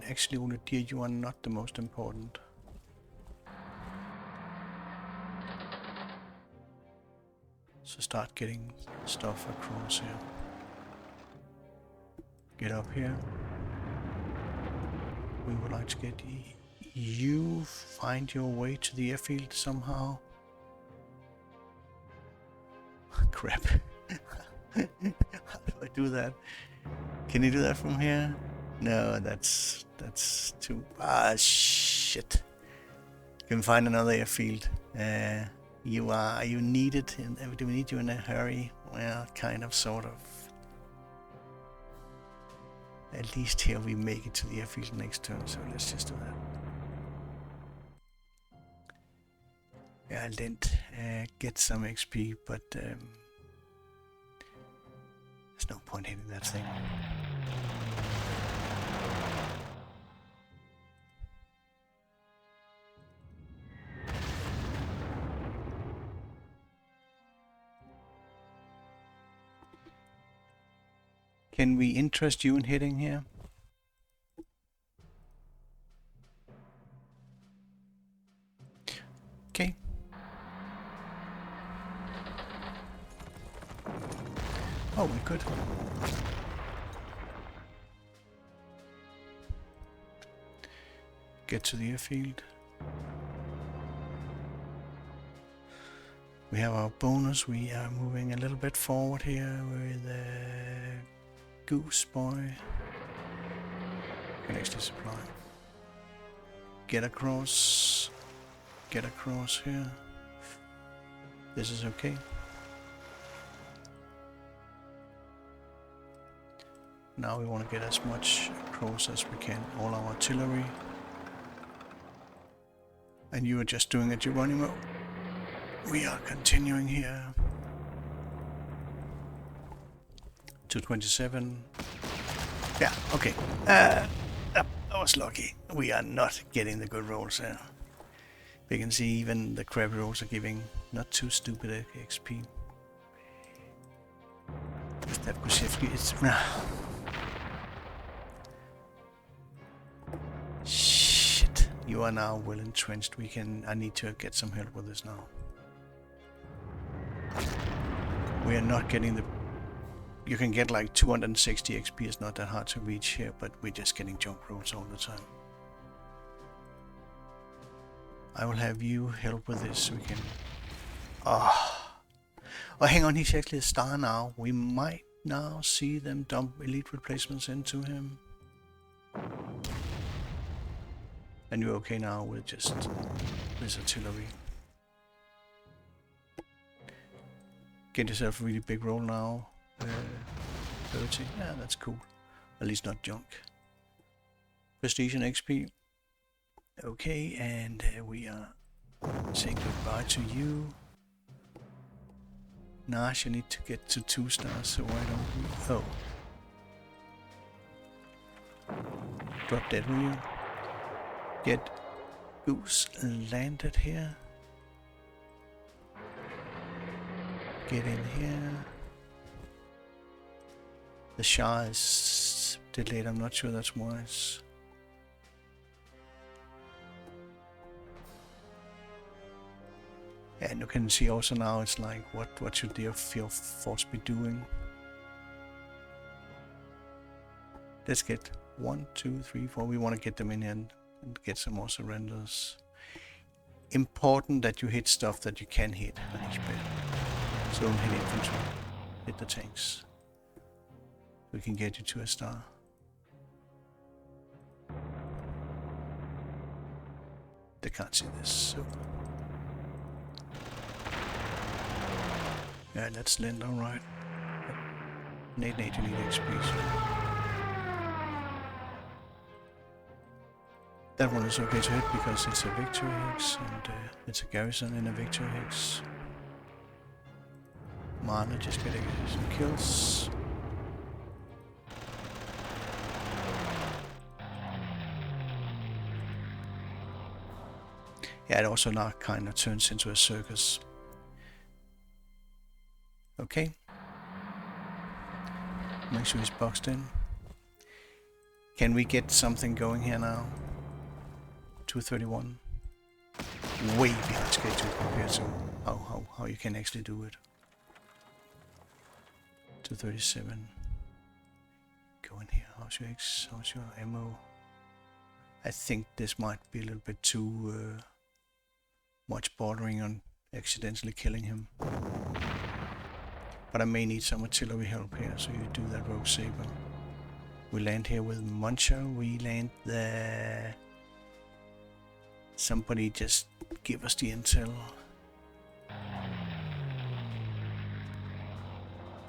actually, Ole dear, you are not the most important. So start getting stuff across here. Get up here. We would like to get you find your way to the airfield somehow. Crap. How do I do that? Can you do that from here? No, that's too... shit. You can find another airfield. You need it. Do we need you in a hurry? Well, kind of, sort of. At least here we make it to the airfield next turn, so let's just do that. Yeah, Lent, get some XP, but there's no point hitting that thing. Can we interest you in hitting here? Okay. Oh, we could. Get to the airfield. We have our bonus. We are moving a little bit forward here with Goose Boy. Can actually supply. Get across. Get across here. This is okay. Now we want to get as much across as we can. All our artillery. And you are just doing a Geronimo. We are continuing here. 227. Yeah, okay. I was lucky. We are not getting the good rolls here. We can see even the crappy rolls are giving not too stupid XP. That Kushevsky is... Shit. You are now well entrenched. I need to get some help with this now. We are not getting the... You can get like 260 XP, it's not that hard to reach here, but we're just getting jump rolls all the time. I will have you help with this. We can... Oh, hang on, he's actually a star now. We might now see them dump elite replacements into him. And you're okay now with just this artillery. Get yourself a really big roll now. 30. Yeah, that's cool. At least not junk. Prestige and XP. Okay, and we are saying goodbye to you. Nash, you need to get to 2 stars, so why don't we... Oh. Drop dead, will you? Get Goose landed here. Get in here. The Shah is delayed, I'm not sure that's wise. And you can see also now it's like, what should the field force be doing? Let's get 1, 2, 3, 4. We want to get them in here and get some more surrenders. Important that you hit stuff that you can hit on each bit. So don't hit infantry, hit the tanks. We can get you to a star. They can't see this, so... Yeah, let's land alright. Nate, you need XP. So. That one is okay to hit because it's a victory hex and it's a garrison in a victory hex. Mana just getting some kills. Yeah, it also now kind of turns into a circus. Okay. Make sure he's boxed in. Can we get something going here now? 231. Way behind schedule compared to how you can actually do it. 237. Go in here. How's your X? How's your ammo? I think this might be a little bit too much bordering on accidentally killing him. But I may need some artillery help here, so you do that rogue saber. We land here with Marshal. We land there. Somebody just give us the intel.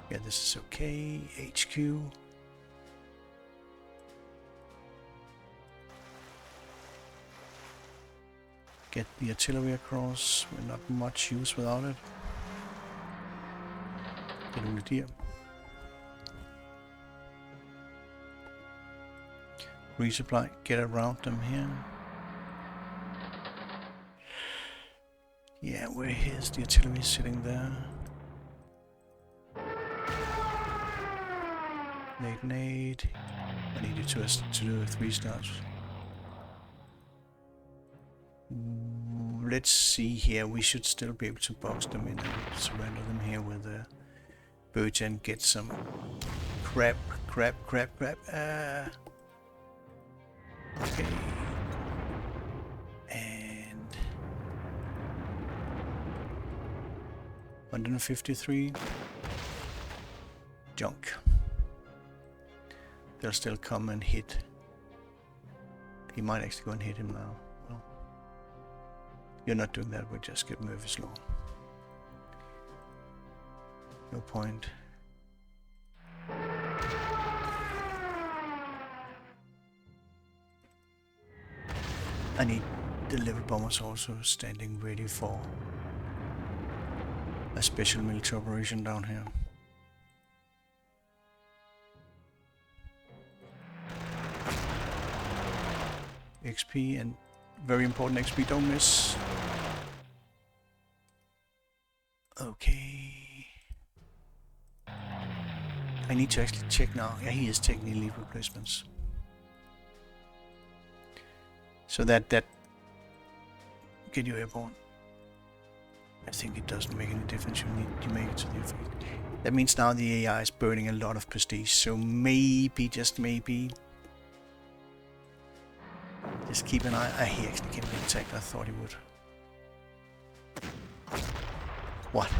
Yeah, this is okay. HQ. Get the artillery across. We're not much use without it. Get all the deer. Resupply. Get around them here. Yeah, where is the artillery sitting there? Nade. I need you to do 3 stars. Let's see here. We should still be able to box them in and surrender them here with a birch and get some crap. Okay. And 153 junk. They'll still come and hit. He might actually go and hit him now. Well, you're not doing that, we'll just get Murphy's Law. No point. I need the level bombers also standing ready for a special military operation down here. XP and very important XP, don't miss. Okay. I need to actually check now. Yeah, he is taking elite replacements. So that get you airborne. I think it doesn't make any difference. You make it to the effect. That means now the AI is burning a lot of prestige. So maybe, just maybe, just keep an eye. He actually came in attack. I thought he would. What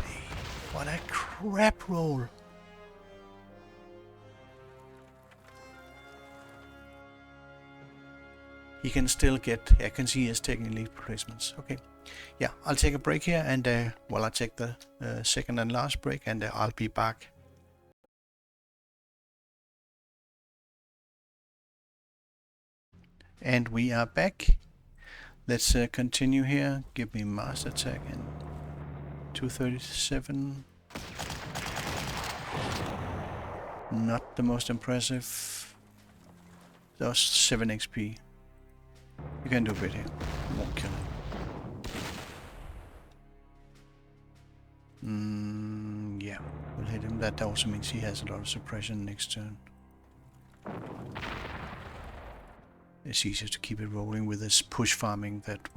a crap roll. He can still get, I can see he is taking elite replacements. Okay, yeah, I'll take a break here and, well, I'll take the second and last break and I'll be back. And we are back. Let's continue here. Give me master attack and 237. Not the most impressive. That was 7 XP. You can do a bit here. Won't kill him. Yeah, we'll hit him. That also means he has a lot of suppression next turn. It's easier to keep it rolling with this push farming that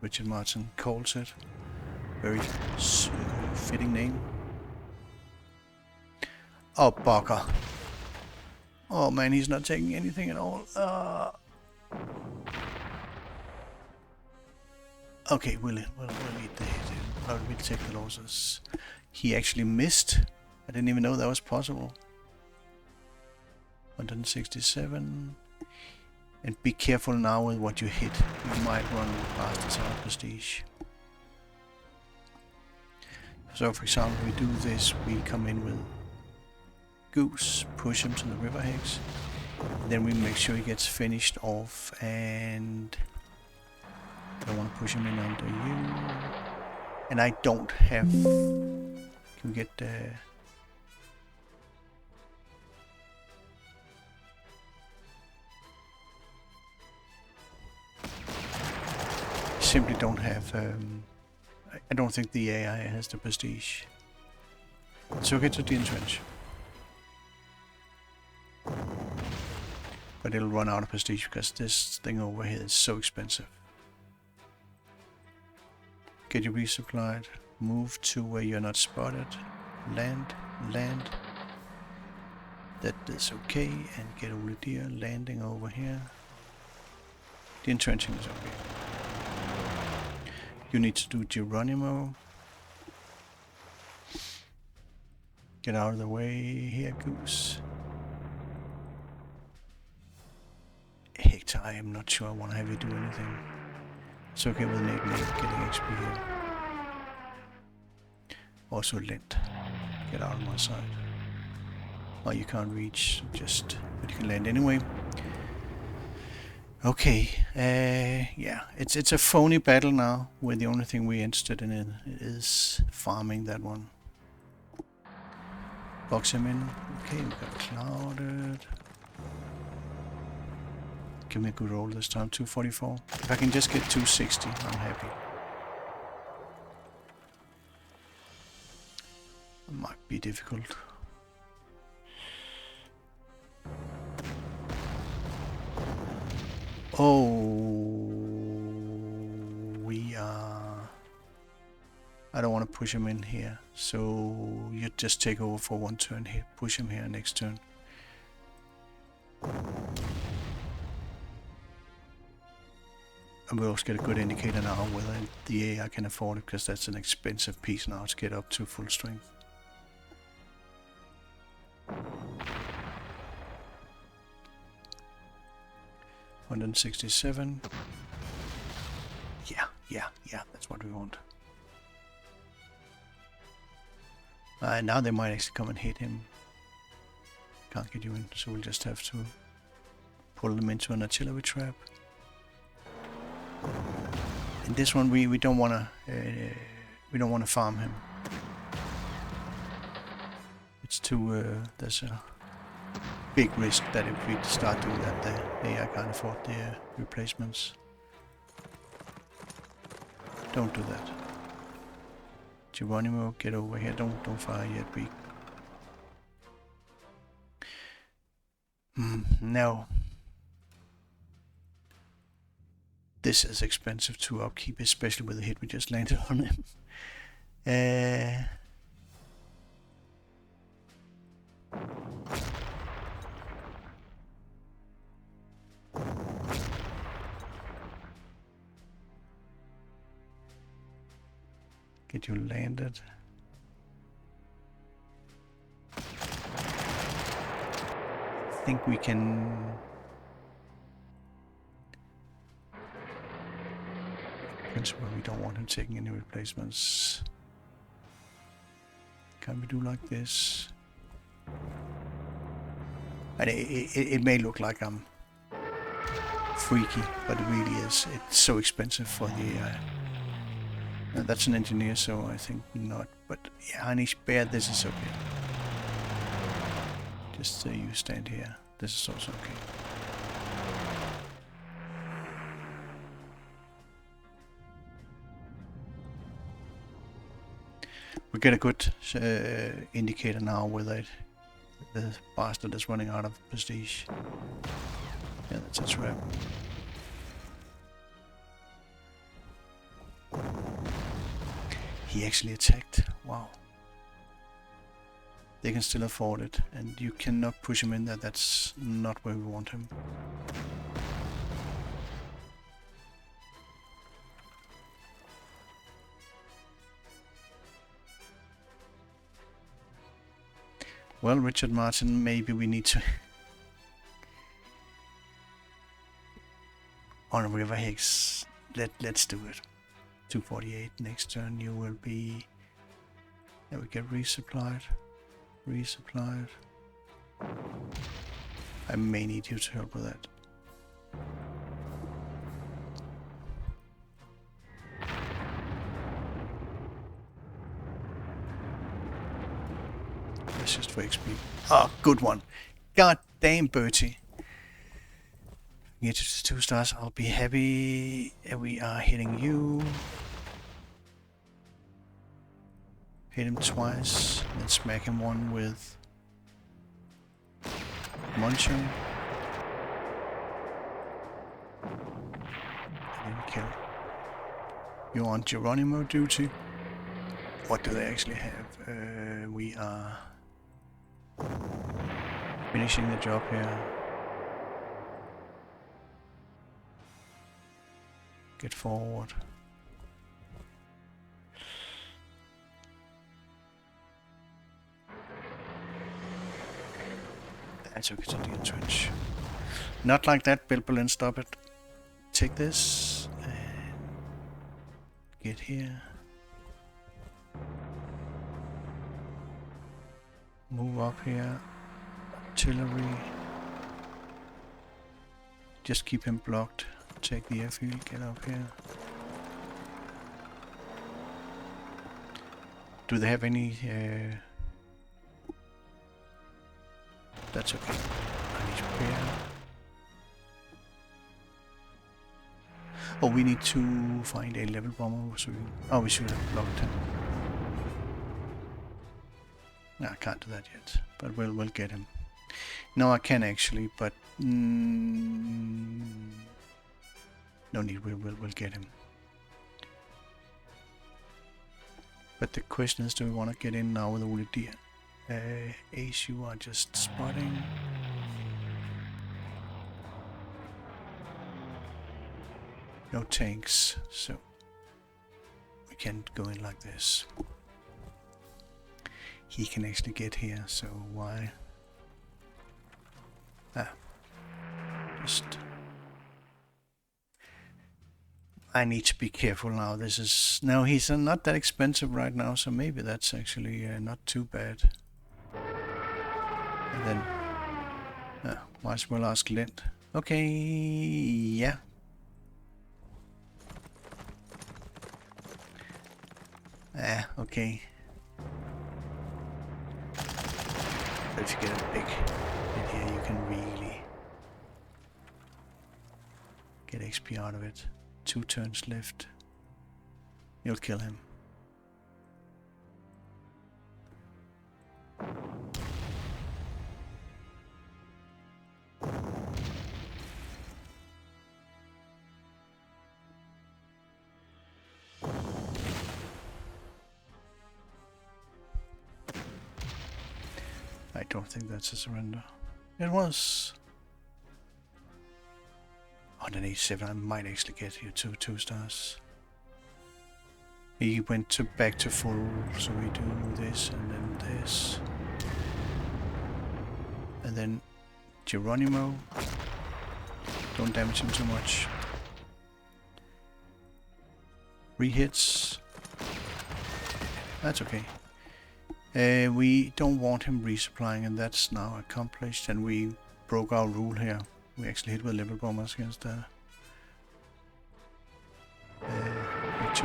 Richard Martin calls it. Very fitting name. Oh, bugger. Oh man, he's not taking anything at all. Okay, we'll need the hit. We'll take the losses. He actually missed. I didn't even know that was possible. 167. And be careful now with what you hit. You might run past the tower prestige. So for example, we do this, we come in with Goose, push him to the river hex. Then we make sure he gets finished off, and I want to push him in under you. And I don't have... Can we get... simply don't have... I don't think the AI has the prestige. So get to the entrench. But it'll run out of prestige because this thing over here is so expensive. Get you resupplied. Move to where you're not spotted. Land. Land. That is okay. And get all the deer landing over here. The entrenching is okay. You need to do Geronimo. Get out of the way here, Goose. Hector, I am not sure I want to have you do anything. It's okay with Nate getting XP here. Also Lent. Get out of my side. Oh, you can't reach, but you can land anyway. Okay, yeah, it's a phony battle now, where the only thing we're interested in is farming that one. Box him in. Okay, we got clouded. Give me a good roll this time, 244. If I can just get 260, I'm happy. It might be difficult. Oh, we are... I don't want to push him in here, so you just take over for one turn here. Push him here next turn. And we'll also get a good indicator now whether the AI can afford it, because that's an expensive piece now to get up to full strength. $167. Yeah, that's what we want. Now they might actually come and hit him. Can't get you in, so we'll just have to pull them into an artillery trap. In this one, we don't wanna farm him. It's too there's a big risk that if we start doing that, the AI can't afford the replacements. Don't do that. Geronimo, get over here. Don't fire yet, weak. No. This is expensive to upkeep, especially with the hit we just landed on him. Get you landed. I think we can... In principle, we don't want him taking any replacements. Can we do like this? And it may look like I'm freaky, but it really is. It's so expensive for the AI. That's an engineer, so I think not. But yeah, Heinisch Bear, this is okay. Just you stand here. This is also okay. We get a good indicator now whether the bastard is running out of prestige. Yeah, that's a trap. He actually attacked. Wow. They can still afford it, and you cannot push him in there. That's not where we want him. Well, Richard Martin, maybe we need to... on River Hicks, let's do it. 248 next turn, you will be... There we get resupplied. Resupplied. I may need you to help with that. That's just for XP. Oh, good one. God damn, Bertie. Get to 2 stars, I'll be happy. We are hitting you. Hit him twice, then smack him one with Munching. You're on Geronimo duty. What do they actually have? We are finishing the job here. Get forward. That's okay to the trench. Not like that, Bilberlin, stop it. Take this and get here. Move up here. Artillery. Just keep him blocked. Take the airfield, get up here. Do they have any... That's okay. I need to prepare. Oh, we need to find a level bomber so we... Oh, we should have blocked him. No, I can't do that yet, but we'll get him. No, I can actually, but no need. We'll get him. But the question is, do we want to get in now with all the deer? Ace, you are just spotting. No tanks, so we can't go in like this. He can actually get here, so why? Just... I need to be careful now. This is... No, he's not that expensive right now, so maybe that's actually not too bad. And then... might as well ask Lind. Okay, yeah. Okay. But if you get a big hit here, you can really get XP out of it. 2 turns left. You'll kill him. I don't think that's a surrender. It was. On an A7, I might actually get you 2 stars. He went back to full, so we do this and then this. And then Geronimo. Don't damage him too much. Rehits. That's okay. We don't want him resupplying, and that's now accomplished, and we broke our rule here. We actually hit with level bombers against Victor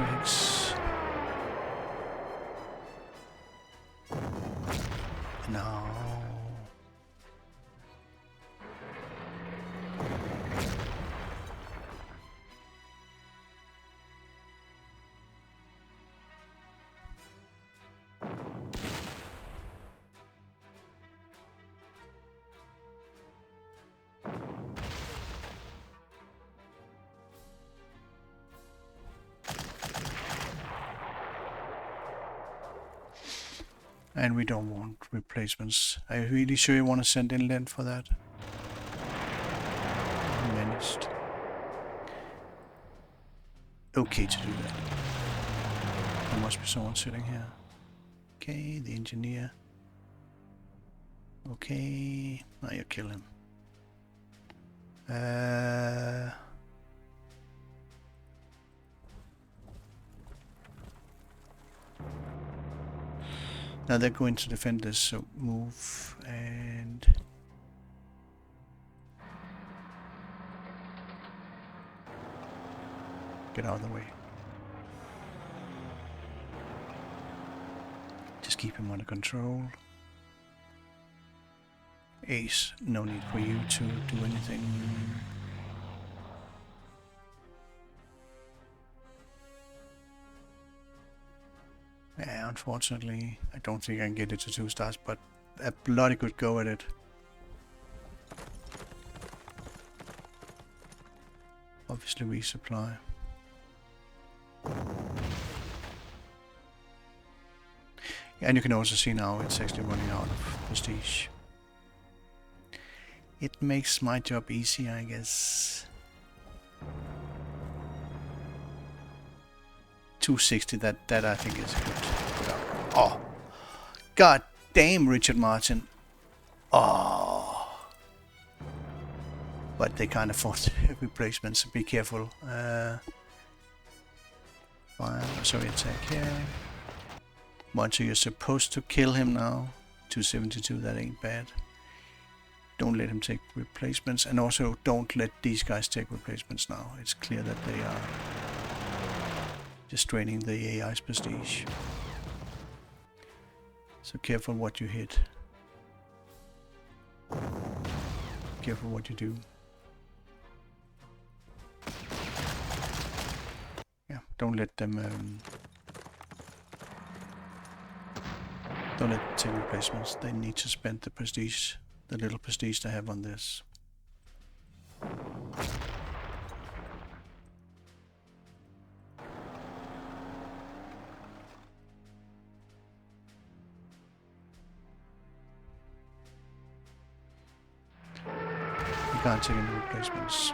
Hicks. No. And we don't want replacements. Are you really sure you want to send in Lind for that? Managed. Okay to do that. There must be someone sitting here. Okay, the engineer. Okay, now you kill him. Now they're going to defend this, so move and... Get out of the way. Just keep him under control. Ace, no need for you to do anything. Yeah, unfortunately, I don't think I can get it to 2 stars, but a bloody good go at it. Obviously resupply. And you can also see now it's actually running out of prestige. It makes my job easier, I guess. 260, that I think is good. Oh, god damn, Richard Martin. Oh, but they can't afford replacements. Be careful. Fire, sorry, attack here. Monty, you're supposed to kill him now. 272, that ain't bad. Don't let him take replacements, and also don't let these guys take replacements now. It's clear that they are just draining the AI's prestige. So careful what you hit. Careful what you do. Yeah, don't let them don't let them take replacements. They need to spend the prestige, the little prestige they have on this. You can't take any replacements.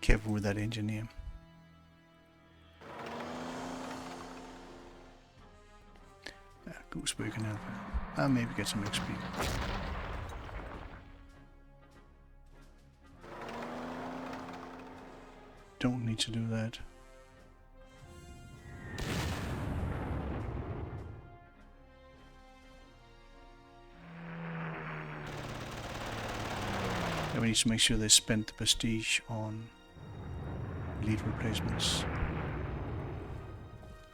Careful with that engineer. Yeah, Gooseberry can help her. Maybe get some XP. Don't need to do that. Yeah, we need to make sure they spend the prestige on lead replacements.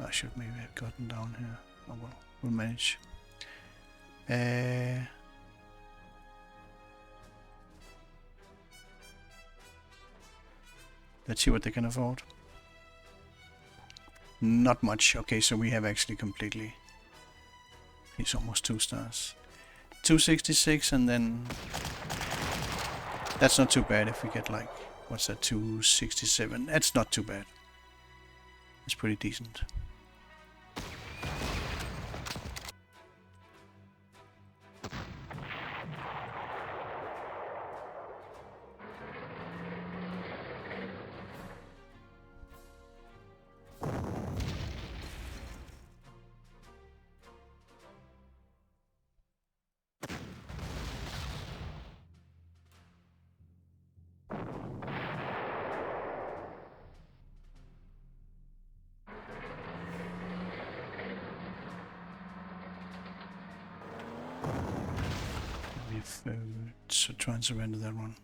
I should maybe have gotten down here. Oh well, we'll manage. Let's see what they can afford. Not much. Okay, so we have actually completely... He's almost 2 stars. 266, and then... That's not too bad if we get like... What's that? 267. That's not too bad. It's pretty decent. So try and surrender that one.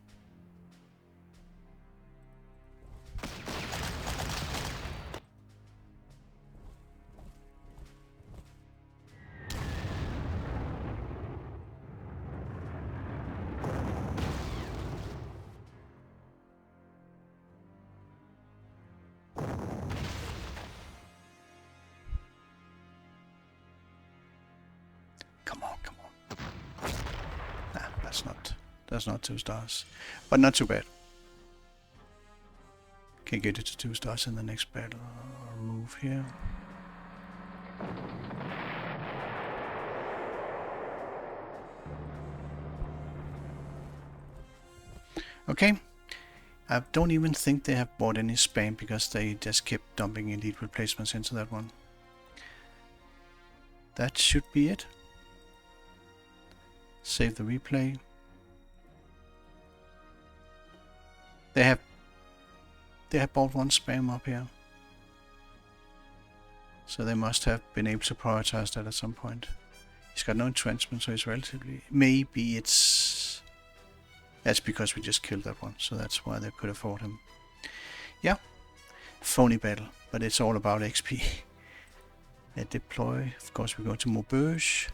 Come on, come on. Ah, that's not 2 stars. But not too bad. Can get it to 2 stars in the next battle. I'll move here. Okay. I don't even think they have bought any spam because they just kept dumping elite replacements into that one. That should be it. Save the replay. They have bought 1 spam up here. So they must have been able to prioritize that at some point. He's got no entrenchment, so it's relatively... Maybe it's... That's because we just killed that one, so that's why they could afford him. Yeah. Phony battle, but it's all about XP. Deploy. Of course we go to Maubeuge.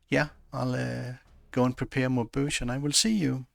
Yeah, I'll go and prepare Maubeuge and I will see you.